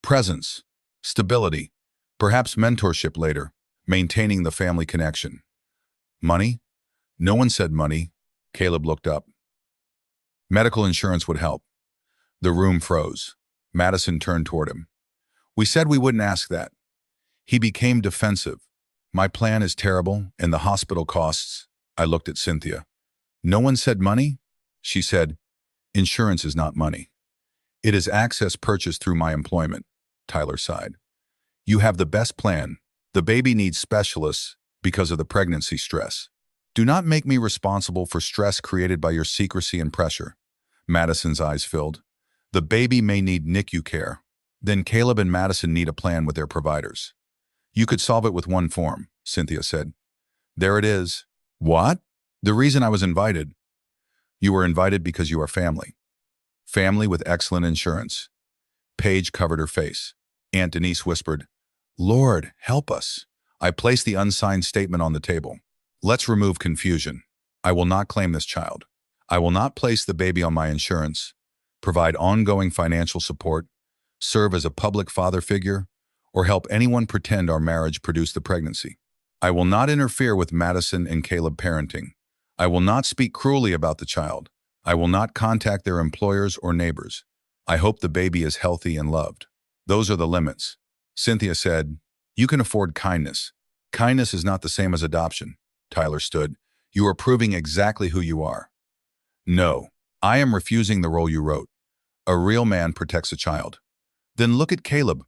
Presence, stability, perhaps mentorship later, maintaining the family connection. Money? No one said money. Caleb looked up. Medical insurance would help. The room froze. Madison turned toward him. We said we wouldn't ask that. He became defensive. My plan is terrible, and the hospital costs. I looked at Cynthia. No one said money? She said, insurance is not money. It is access purchased through my employment. Tyler sighed. You have the best plan. The baby needs specialists because of the pregnancy stress. Do not make me responsible for stress created by your secrecy and pressure. Madison's eyes filled. The baby may need NICU care. Then Caleb and Madison need a plan with their providers. You could solve it with one form, Cynthia said. There it is. What? The reason I was invited. You were invited because you are family. Family with excellent insurance. Paige covered her face. Aunt Denise whispered, Lord, help us. I placed the unsigned statement on the table. Let's remove confusion. I will not claim this child. I will not place the baby on my insurance, provide ongoing financial support, serve as a public father figure, or help anyone pretend our marriage produced the pregnancy. I will not interfere with Madison and Caleb parenting. I will not speak cruelly about the child. I will not contact their employers or neighbors. I hope the baby is healthy and loved. Those are the limits. Cynthia said, you can afford kindness. Kindness is not the same as adoption. Tyler stood. You are proving exactly who you are. No, I am refusing the role you wrote. A real man protects a child. Then look at Caleb.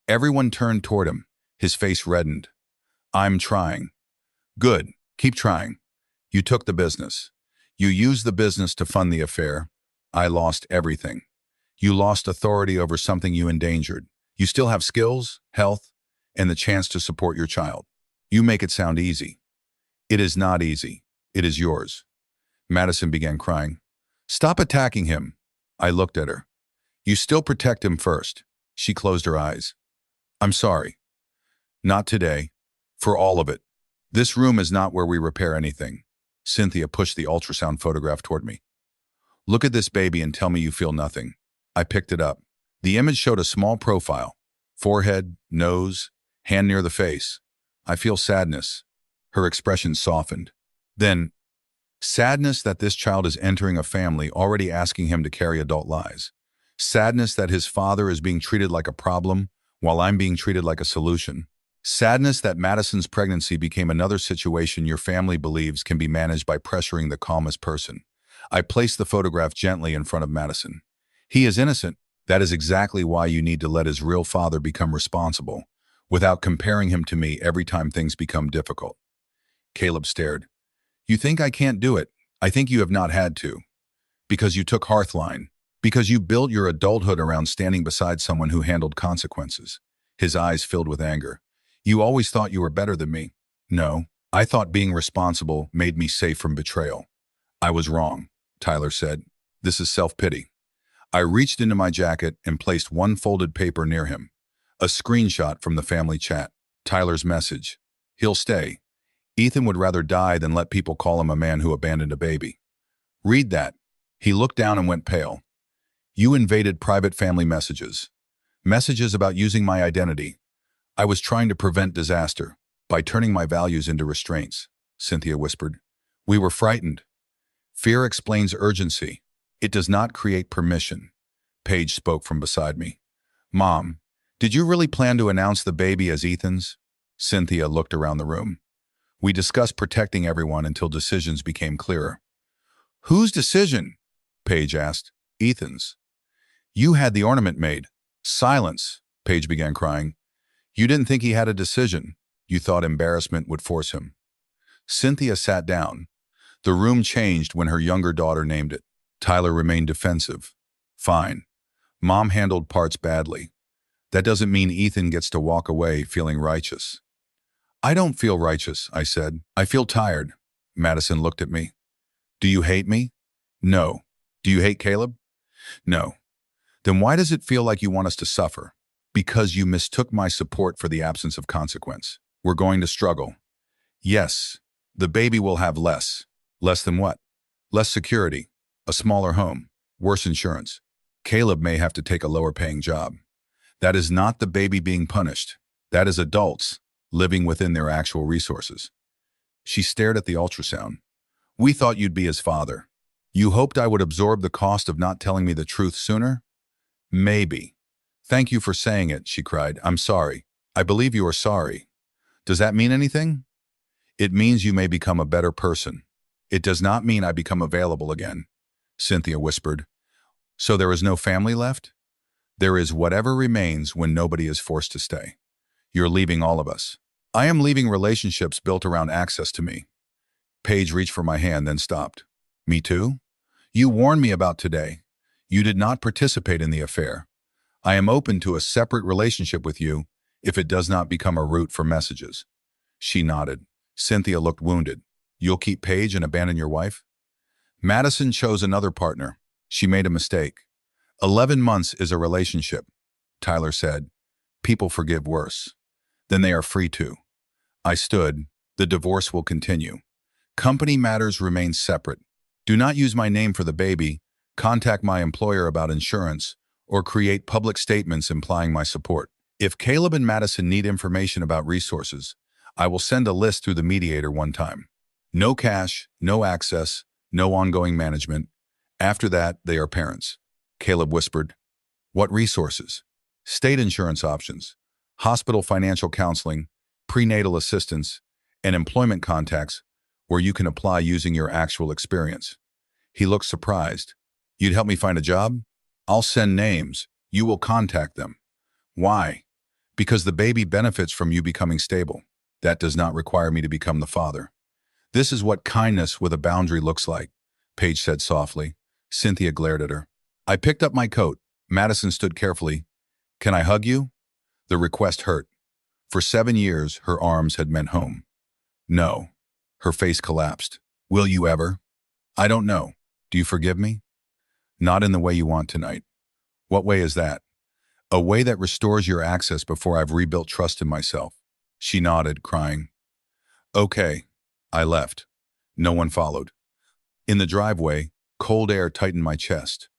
Everyone turned toward him. His face reddened. I'm trying. Good. Keep trying. You took the business. You used the business to fund the affair. I lost everything. You lost authority over something you endangered. You still have skills, health, and the chance to support your child. You make it sound easy. It is not easy. It is yours. Madison began crying. Stop attacking him. I looked at her. You still protect him first. She closed her eyes. I'm sorry. Not today. For all of it. This room is not where we repair anything. Cynthia pushed the ultrasound photograph toward me. Look at this baby and tell me you feel nothing. I picked it up. The image showed a small profile. Forehead, nose, hand near the face. I feel sadness. Her expression softened. Then, sadness that this child is entering a family already asking him to carry adult lies. Sadness that his father is being treated like a problem while I'm being treated like a solution. Sadness that Madison's pregnancy became another situation your family believes can be managed by pressuring the calmest person. I placed the photograph gently in front of Madison. He is innocent. That is exactly why you need to let his real father become responsible, without comparing him to me every time things become difficult. Caleb stared. You think I can't do it? I think you have not had to. Because you took Hearthline. Because you built your adulthood around standing beside someone who handled consequences. His eyes filled with anger. You always thought you were better than me. No, I thought being responsible made me safe from betrayal. I was wrong, Tyler said. This is self-pity. I reached into my jacket and placed one folded paper near him. A screenshot from the family chat. Tyler's message. He'll stay. Ethan would rather die than let people call him a man who abandoned a baby. Read that. He looked down and went pale. You invaded private family messages. Messages about using my identity. I was trying to prevent disaster by turning my values into restraints, Cynthia whispered. We were frightened. Fear explains urgency. It does not create permission. Paige spoke from beside me. Mom, did you really plan to announce the baby as Ethan's? Cynthia looked around the room. We discussed protecting everyone until decisions became clearer. Whose decision? Paige asked. Ethan's. You had the ornament made. Silence, Paige began crying. You didn't think he had a decision. You thought embarrassment would force him. Cynthia sat down. The room changed when her younger daughter named it. Tyler remained defensive. Fine. Mom handled parts badly. That doesn't mean Ethan gets to walk away feeling righteous. I don't feel righteous, I said. I feel tired. Madison looked at me. Do you hate me? No. Do you hate Caleb? No. Then why does it feel like you want us to suffer? Because you mistook my support for the absence of consequence. We're going to struggle. Yes, the baby will have less. Less than what? Less security, a smaller home, worse insurance. Caleb may have to take a lower-paying job. That is not the baby being punished. That is adults living within their actual resources. She stared at the ultrasound. We thought you'd be his father. You hoped I would absorb the cost of not telling me the truth sooner? Maybe. Thank you for saying it, she cried. I'm sorry. I believe you are sorry. Does that mean anything? It means you may become a better person. It does not mean I become available again, Cynthia whispered. So there is no family left? There is whatever remains when nobody is forced to stay. You're leaving all of us. I am leaving relationships built around access to me. Paige reached for my hand, then stopped. Me too? You warned me about today. You did not participate in the affair. I am open to a separate relationship with you if it does not become a route for messages. She nodded. Cynthia looked wounded. You'll keep Paige and abandon your wife? Madison chose another partner. She made a mistake. 11 months is a relationship, Tyler said. People forgive worse. Then they are free to. I stood. The divorce will continue. Company matters remain separate. Do not use my name for the baby, contact my employer about insurance, or create public statements implying my support. If Caleb and Madison need information about resources, I will send a list through the mediator one time. No cash, no access, no ongoing management. After that, they are parents. Caleb whispered. What resources? State insurance options, hospital financial counseling, prenatal assistance, and employment contacts where you can apply using your actual experience. He looked surprised. You'd help me find a job? I'll send names. You will contact them. Why? Because the baby benefits from you becoming stable. That does not require me to become the father. This is what kindness with a boundary looks like, Paige said softly. Cynthia glared at her. I picked up my coat. Madison stood carefully. Can I hug you? The request hurt. For 7 years, her arms had meant home. No. Her face collapsed. Will you ever? I don't know. Do you forgive me? Not in the way you want tonight. What way is that? A way that restores your access before I've rebuilt trust in myself. She nodded, crying. Okay. I left. No one followed. In the driveway, cold air tightened my chest.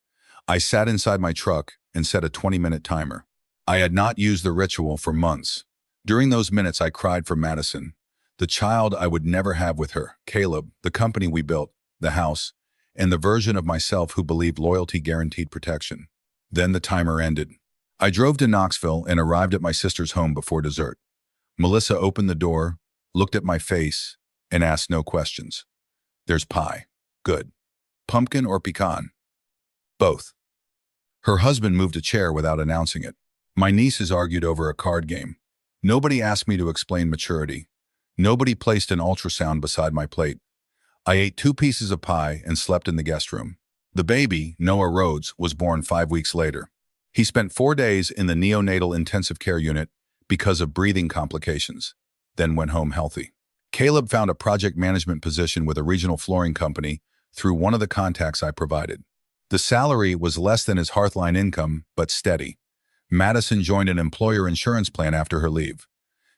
I sat inside my truck and set a 20-minute timer. I had not used the ritual for months. During those minutes, I cried for Madison, the child I would never have with her, Caleb, the company we built, the house, and the version of myself who believed loyalty guaranteed protection. Then the timer ended. I drove to Knoxville and arrived at my sister's home before dessert. Melissa opened the door, looked at my face, and asked no questions. There's pie. Good. Pumpkin or pecan? Both. Her husband moved a chair without announcing it. My nieces argued over a card game. Nobody asked me to explain maturity. Nobody placed an ultrasound beside my plate. I ate 2 pieces of pie and slept in the guest room. The baby, Noah Rhodes, was born 5 weeks later. He spent 4 days in the neonatal intensive care unit because of breathing complications, then went home healthy. Caleb found a project management position with a regional flooring company through one of the contacts I provided. The salary was less than his Hearthline income, but steady. Madison joined an employer insurance plan after her leave.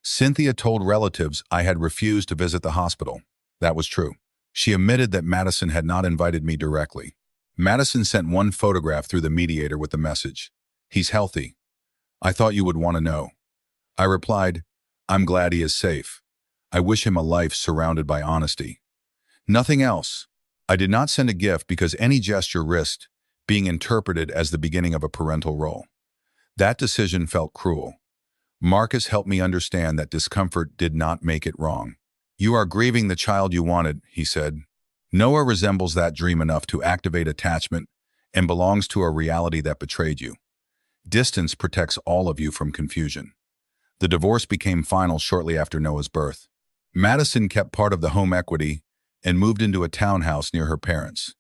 Cynthia told relatives I had refused to visit the hospital. That was true. She admitted that Madison had not invited me directly. Madison sent one photograph through the mediator with the message, "He's healthy. I thought you would want to know." I replied, "I'm glad he is safe. I wish him a life surrounded by honesty." Nothing else. I did not send a gift because any gesture risked being interpreted as the beginning of a parental role. That decision felt cruel. Marcus helped me understand that discomfort did not make it wrong. You are grieving the child you wanted, he said. Noah resembles that dream enough to activate attachment and belongs to a reality that betrayed you. Distance protects all of you from confusion. The divorce became final shortly after Noah's birth. Madison kept part of the home equity and moved into a townhouse near her parents.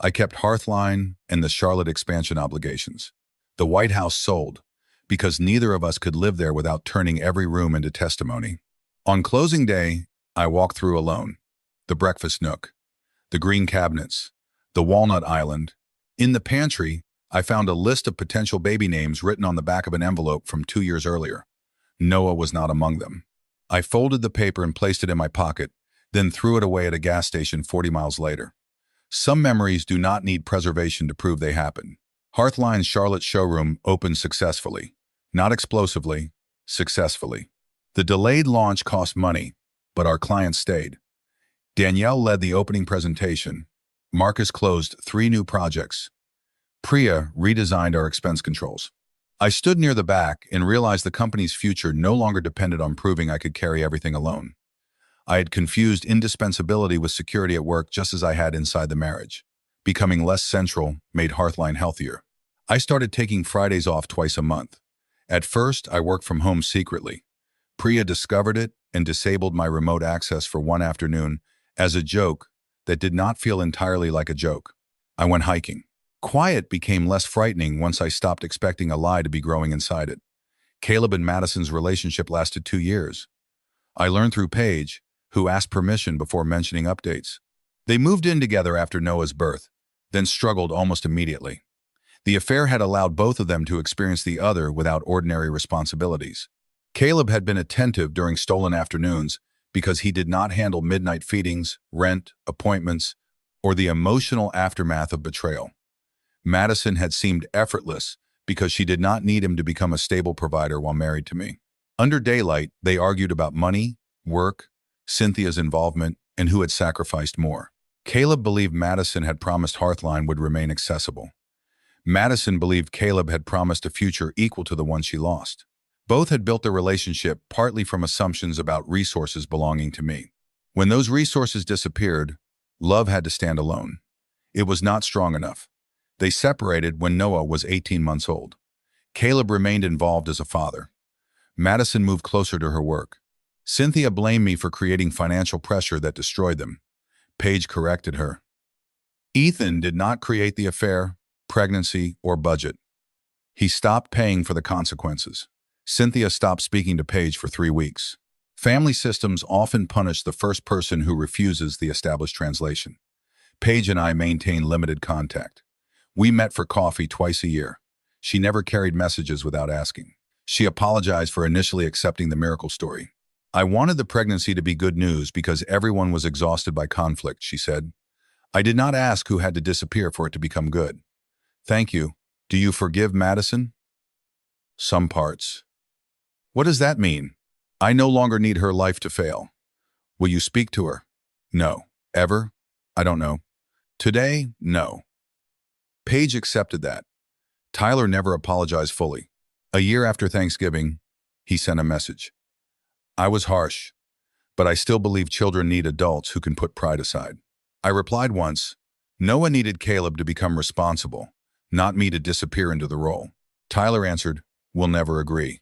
I kept Hearthline and the Charlotte expansion obligations. The White House sold because neither of us could live there without turning every room into testimony. On closing day, I walked through alone. The breakfast nook, the green cabinets, the walnut island. In the pantry, I found a list of potential baby names written on the back of an envelope from 2 years earlier. Noah was not among them. I folded the paper and placed it in my pocket, then threw it away at a gas station 40 miles later. Some memories do not need preservation to prove they happened. Hearthline's Charlotte showroom opened successfully. Not explosively, successfully. The delayed launch cost money, but our clients stayed. Danielle led the opening presentation. Marcus closed 3 new projects. Priya redesigned our expense controls. I stood near the back and realized the company's future no longer depended on proving I could carry everything alone. I had confused indispensability with security at work just as I had inside the marriage. Becoming less central made Hearthline healthier. I started taking Fridays off twice a month. At first, I worked from home secretly. Priya discovered it and disabled my remote access for one afternoon as a joke that did not feel entirely like a joke. I went hiking. Quiet became less frightening once I stopped expecting a lie to be growing inside it. Caleb and Madison's relationship lasted 2 years. I learned through Paige, who asked permission before mentioning updates. They moved in together after Noah's birth, then struggled almost immediately. The affair had allowed both of them to experience the other without ordinary responsibilities. Caleb had been attentive during stolen afternoons because he did not handle midnight feedings, rent, appointments, or the emotional aftermath of betrayal. Madison had seemed effortless because she did not need him to become a stable provider while married to me. Under daylight, they argued about money, work, Cynthia's involvement, and who had sacrificed more. Caleb believed Madison had promised Hearthline would remain accessible. Madison believed Caleb had promised a future equal to the one she lost. Both had built their relationship partly from assumptions about resources belonging to me. When those resources disappeared, love had to stand alone. It was not strong enough. They separated when Noah was 18 months old. Caleb remained involved as a father. Madison moved closer to her work. Cynthia blamed me for creating financial pressure that destroyed them. Paige corrected her. Ethan did not create the affair, pregnancy, or budget. He stopped paying for the consequences. Cynthia stopped speaking to Paige for 3 weeks. Family systems often punish the first person who refuses the established translation. Paige and I maintained limited contact. We met for coffee twice a year. She never carried messages without asking. She apologized for initially accepting the miracle story. I wanted the pregnancy to be good news because everyone was exhausted by conflict, she said. I did not ask who had to disappear for it to become good. Thank you. Do you forgive Madison? Some parts. What does that mean? I no longer need her life to fail. Will you speak to her? No. Ever? I don't know. Today? No. Paige accepted that. Tyler never apologized fully. A year after Thanksgiving, he sent a message. I was harsh, but I still believe children need adults who can put pride aside. I replied once, Noah needed Caleb to become responsible, not me to disappear into the role. Tyler answered, We'll never agree.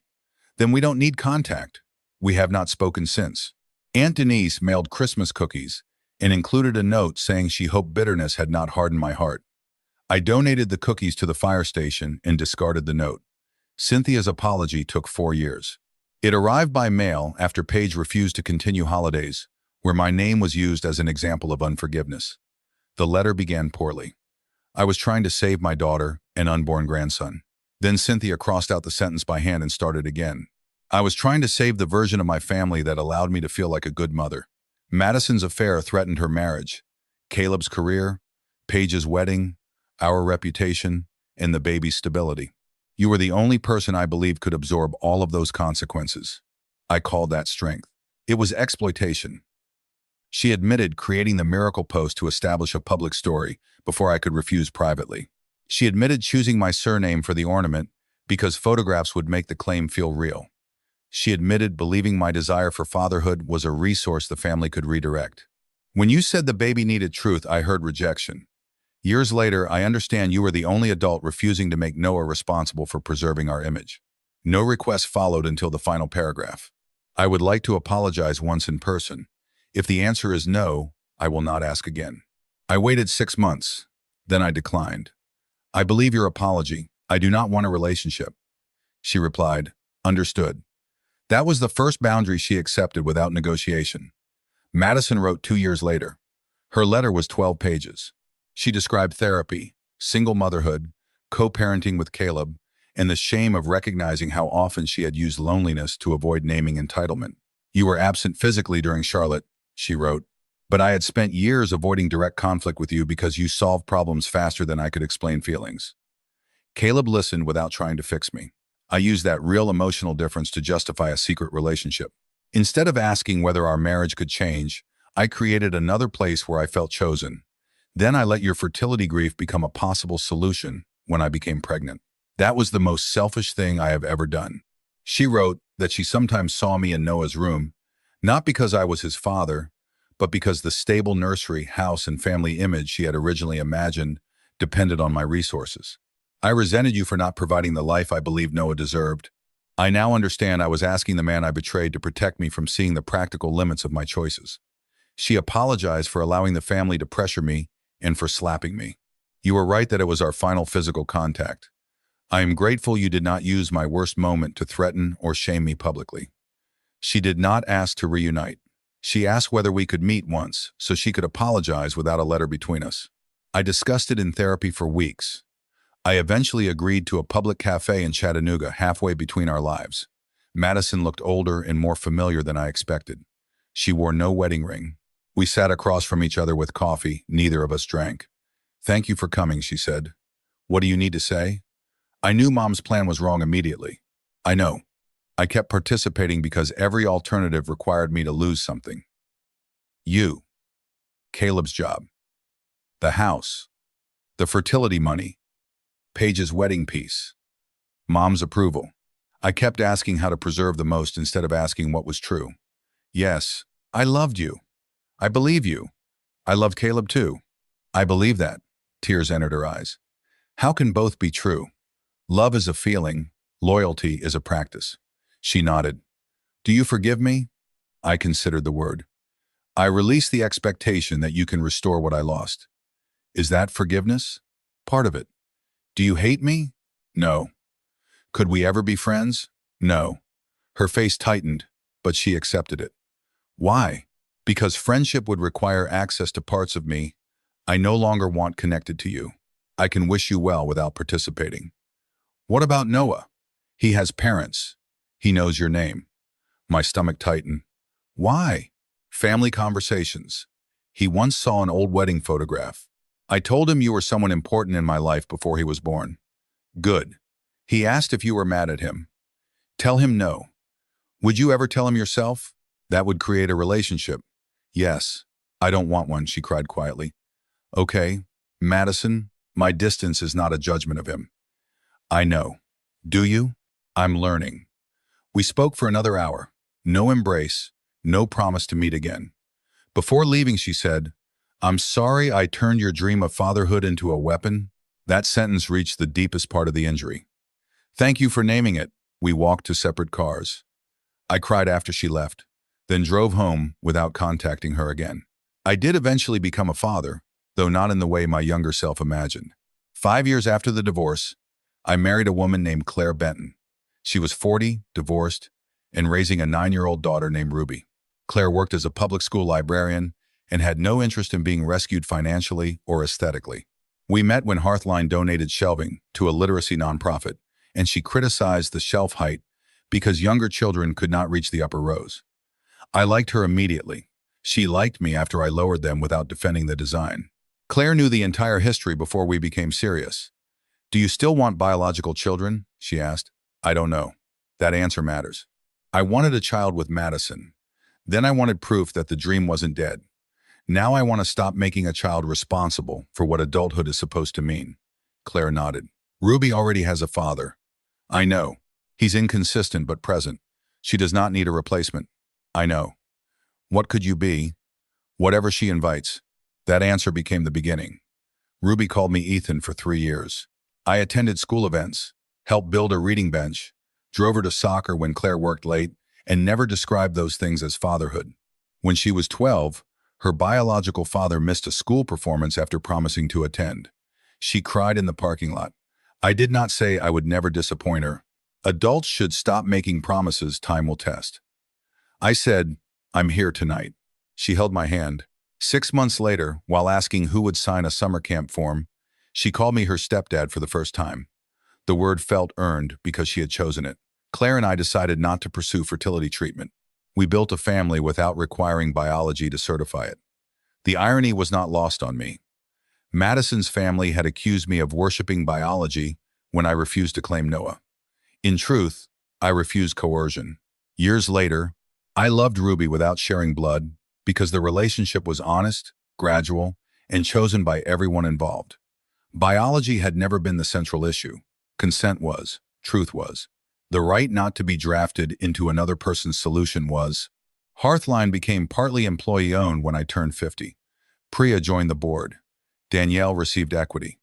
Then we don't need contact. We have not spoken since. Aunt Denise mailed Christmas cookies and included a note saying she hoped bitterness had not hardened my heart. I donated the cookies to the fire station and discarded the note. Cynthia's apology took 4 years. It arrived by mail after Paige refused to continue holidays, where my name was used as an example of unforgiveness. The letter began poorly. I was trying to save my daughter and unborn grandson. Then Cynthia crossed out the sentence by hand and started again. I was trying to save the version of my family that allowed me to feel like a good mother. Madison's affair threatened her marriage, Caleb's career, Paige's wedding, our reputation, and the baby's stability. You were the only person I believed could absorb all of those consequences. I called that strength. It was exploitation. She admitted creating the miracle post to establish a public story before I could refuse privately. She admitted choosing my surname for the ornament because photographs would make the claim feel real. She admitted believing my desire for fatherhood was a resource the family could redirect. When you said the baby needed truth, I heard rejection. Years later, I understand you were the only adult refusing to make Noah responsible for preserving our image. No request followed until the final paragraph. I would like to apologize once in person. If the answer is no, I will not ask again. I waited 6 months. Then I declined. I believe your apology. I do not want a relationship. She replied, Understood. That was the first boundary she accepted without negotiation. Madison wrote 2 years later. Her letter was 12 pages. She described therapy, single motherhood, co-parenting with Caleb, and the shame of recognizing how often she had used loneliness to avoid naming entitlement. You were absent physically during Charlotte, she wrote, but I had spent years avoiding direct conflict with you because you solved problems faster than I could explain feelings. Caleb listened without trying to fix me. I used that real emotional difference to justify a secret relationship. Instead of asking whether our marriage could change, I created another place where I felt chosen. Then I let your fertility grief become a possible solution when I became pregnant. That was the most selfish thing I have ever done. She wrote that she sometimes saw me in Noah's room, not because I was his father, but because the stable nursery, house, and family image she had originally imagined depended on my resources. I resented you for not providing the life I believed Noah deserved. I now understand I was asking the man I betrayed to protect me from seeing the practical limits of my choices. She apologized for allowing the family to pressure me and for slapping me. You were right that it was our final physical contact. I am grateful you did not use my worst moment to threaten or shame me publicly. She did not ask to reunite. She asked whether we could meet once so she could apologize without a letter between us. I discussed it in therapy for weeks. I eventually agreed to a public cafe in Chattanooga halfway between our lives. Madison looked older and more familiar than I expected. She wore no wedding ring. We sat across from each other with coffee. Neither of us drank. Thank you for coming, she said. What do you need to say? I knew Mom's plan was wrong immediately. I know. I kept participating because every alternative required me to lose something. You. Caleb's job. The house. The fertility money. Paige's wedding piece. Mom's approval. I kept asking how to preserve the most instead of asking what was true. Yes, I loved you. I believe you. I love Caleb too. I believe that. Tears entered her eyes. How can both be true? Love is a feeling. Loyalty is a practice. She nodded. Do you forgive me? I considered the word. I release the expectation that you can restore what I lost. Is that forgiveness? Part of it. Do you hate me? No. Could we ever be friends? No. Her face tightened, but she accepted it. Why? Because friendship would require access to parts of me I no longer want connected to you. I can wish you well without participating. What about Noah? He has parents. He knows your name. My stomach tightened. Why? Family conversations. He once saw an old wedding photograph. I told him you were someone important in my life before he was born. Good. He asked if you were mad at him. Tell him no. Would you ever tell him yourself? That would create a relationship. Yes. I don't want one, she cried quietly. Okay, Madison, my distance is not a judgment of him. I know. Do you? I'm learning. We spoke for another hour. No embrace, no promise to meet again. Before leaving, she said, I'm sorry I turned your dream of fatherhood into a weapon. That sentence reached the deepest part of the injury. Thank you for naming it. We walked to separate cars. I cried after she left, then drove home without contacting her again. I did eventually become a father, though not in the way my younger self imagined. 5 years after the divorce, I married a woman named Claire Benton. She was 40, divorced, and raising a 9-year-old daughter named Ruby. Claire worked as a public school librarian and had no interest in being rescued financially or aesthetically. We met when Hearthline donated shelving to a literacy nonprofit, and she criticized the shelf height because younger children could not reach the upper rows. I liked her immediately. She liked me after I lowered them without defending the design. Claire knew the entire history before we became serious. Do you still want biological children? She asked. I don't know. That answer matters. I wanted a child with Madison. Then I wanted proof that the dream wasn't dead. Now I want to stop making a child responsible for what adulthood is supposed to mean. Claire nodded. Ruby already has a father. I know. He's inconsistent but present. She does not need a replacement. I know. What could you be? Whatever she invites. That answer became the beginning. Ruby called me Ethan for 3 years. I attended school events, helped build a reading bench, drove her to soccer when Claire worked late, and never described those things as fatherhood. When she was 12, her biological father missed a school performance after promising to attend. She cried in the parking lot. I did not say I would never disappoint her. Adults should stop making promises time will test. I said, I'm here tonight. She held my hand. 6 months later, while asking who would sign a summer camp form, she called me her stepdad for the first time. The word felt earned because she had chosen it. Claire and I decided not to pursue fertility treatment. We built a family without requiring biology to certify it. The irony was not lost on me. Madison's family had accused me of worshiping biology when I refused to claim Noah. In truth, I refused coercion. Years later, I loved Ruby without sharing blood because the relationship was honest, gradual, and chosen by everyone involved. Biology had never been the central issue. Consent was. Truth was. The right not to be drafted into another person's solution was. Hearthline became partly employee-owned when I turned 50. Priya joined the board. Danielle received equity.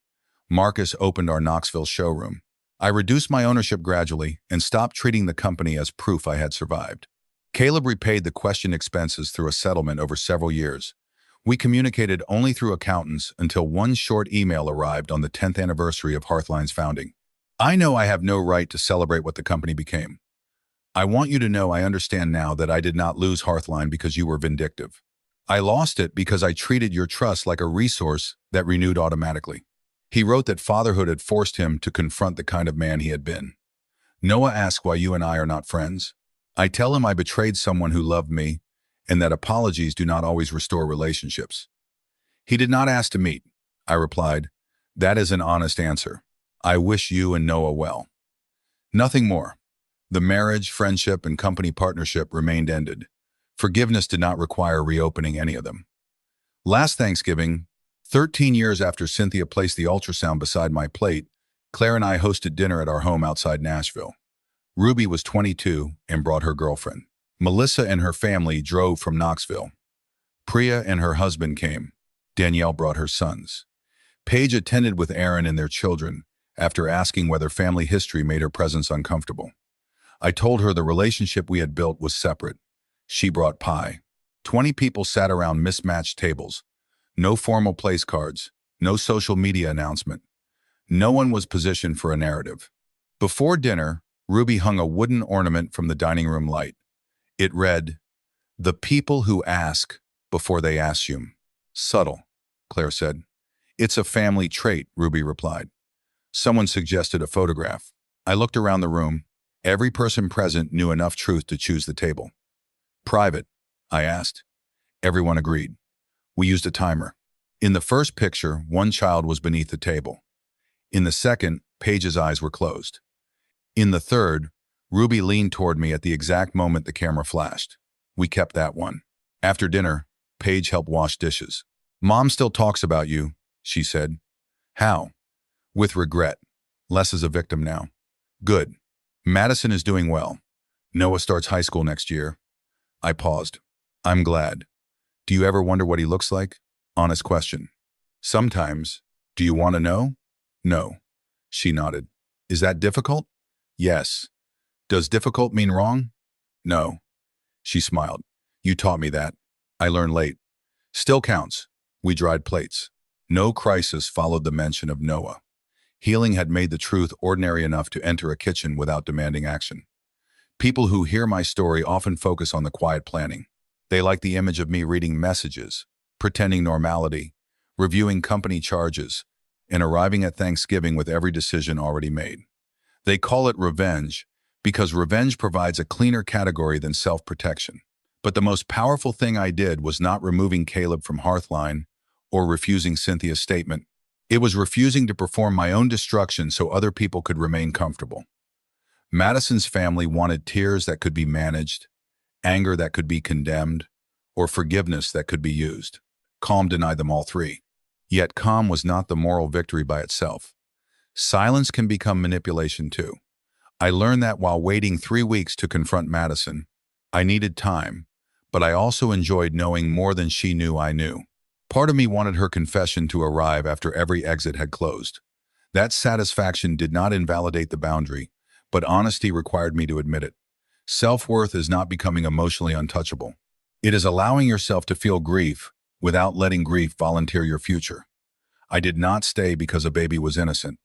Marcus opened our Knoxville showroom. I reduced my ownership gradually and stopped treating the company as proof I had survived. Caleb repaid the questioned expenses through a settlement over several years. We communicated only through accountants until one short email arrived on the 10th anniversary of Hearthline's founding. I know I have no right to celebrate what the company became. I want you to know I understand now that I did not lose Hearthline because you were vindictive. I lost it because I treated your trust like a resource that renewed automatically. He wrote that fatherhood had forced him to confront the kind of man he had been. Noah asks why you and I are not friends. I tell him I betrayed someone who loved me and that apologies do not always restore relationships. He did not ask to meet. I replied, that is an honest answer. I wish you and Noah well. Nothing more. The marriage, friendship, and company partnership remained ended. Forgiveness did not require reopening any of them. Last Thanksgiving, 13 years after Cynthia placed the ultrasound beside my plate, Claire and I hosted dinner at our home outside Nashville. Ruby was 22 and brought her girlfriend. Melissa and her family drove from Knoxville. Priya and her husband came. Danielle brought her sons. Paige attended with Aaron and their children after asking whether family history made her presence uncomfortable. I told her the relationship we had built was separate. She brought pie. 20 people sat around mismatched tables. No formal place cards. No social media announcement. No one was positioned for a narrative. Before dinner, Ruby hung a wooden ornament from the dining room light. It read, "The people who ask before they assume." Subtle, Claire said. "It's a family trait," Ruby replied. Someone suggested a photograph. I looked around the room. Every person present knew enough truth to choose the table. "Private?" I asked. Everyone agreed. We used a timer. In the first picture, one child was beneath the table. In the second, Paige's eyes were closed. In the third, Ruby leaned toward me at the exact moment the camera flashed. We kept that one. After dinner, Paige helped wash dishes. "Mom still talks about you," she said. "How?" "With regret. Less as a victim now." "Good. Madison is doing well. Noah starts high school next year." I paused. "I'm glad. Do you ever wonder what he looks like?" Honest question. "Sometimes. Do you want to know?" "No." She nodded. "Is that difficult?" "Yes." "Does difficult mean wrong?" "No." She smiled. "You taught me that. I learned late." "Still counts." We dried plates. No crisis followed the mention of Noah. Healing had made the truth ordinary enough to enter a kitchen without demanding action. People who hear my story often focus on the quiet planning. They like the image of me reading messages, pretending normality, reviewing company charges, and arriving at Thanksgiving with every decision already made. They call it revenge because revenge provides a cleaner category than self-protection. But the most powerful thing I did was not removing Caleb from Hearthline or refusing Cynthia's statement. It was refusing to perform my own destruction so other people could remain comfortable. Madison's family wanted tears that could be managed, anger that could be condemned, or forgiveness that could be used. Calm denied them all three. Yet calm was not the moral victory by itself. Silence can become manipulation too. I learned that while waiting 3 weeks to confront Madison. I needed time, but I also enjoyed knowing more than she knew I knew. Part of me wanted her confession to arrive after every exit had closed. That satisfaction did not invalidate the boundary, but honesty required me to admit it. Self-worth is not becoming emotionally untouchable. It is allowing yourself to feel grief without letting grief volunteer your future. I did not stay because a baby was innocent.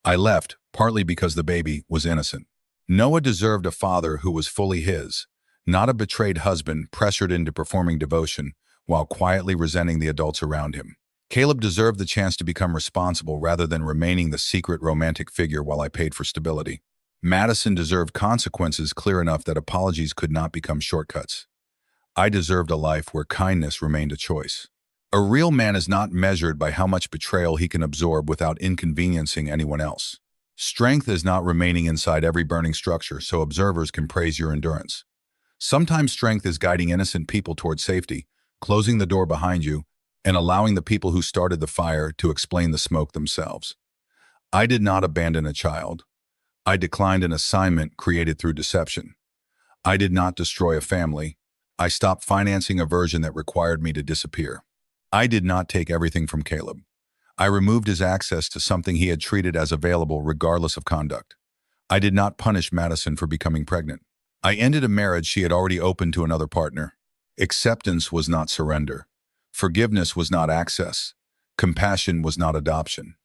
I left partly because the baby was innocent. Noah deserved a father who was fully his, not a betrayed husband pressured into performing devotion while quietly resenting the adults around him. Caleb deserved the chance to become responsible rather than remaining the secret romantic figure while I paid for stability. Madison deserved consequences clear enough that apologies could not become shortcuts. I deserved a life where kindness remained a choice. A real man is not measured by how much betrayal he can absorb without inconveniencing anyone else. Strength is not remaining inside every burning structure so observers can praise your endurance. Sometimes strength is guiding innocent people toward safety, closing the door behind you, and allowing the people who started the fire to explain the smoke themselves. I did not abandon a child. I declined an assignment created through deception. I did not destroy a family. I stopped financing a version that required me to disappear. I did not take everything from Caleb. I removed his access to something he had treated as available regardless of conduct. I did not punish Madison for becoming pregnant. I ended a marriage she had already opened to another partner. Acceptance was not surrender. Forgiveness was not access. Compassion was not adoption.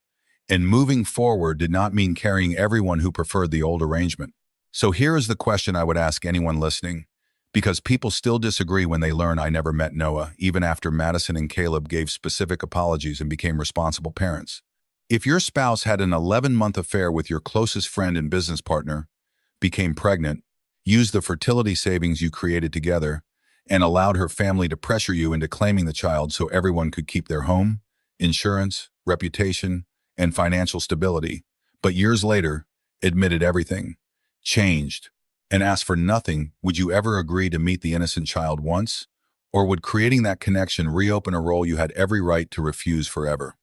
And moving forward did not mean carrying everyone who preferred the old arrangement. So here is the question I would ask anyone listening, because people still disagree when they learn I never met Noah, even after Madison and Caleb gave specific apologies and became responsible parents. If your spouse had an 11-month affair with your closest friend and business partner, became pregnant, used the fertility savings you created together, and allowed her family to pressure you into claiming the child so everyone could keep their home, insurance, reputation, and financial stability, but years later, admitted everything, changed, and asked for nothing, would you ever agree to meet the innocent child once? Or would creating that connection reopen a role you had every right to refuse forever?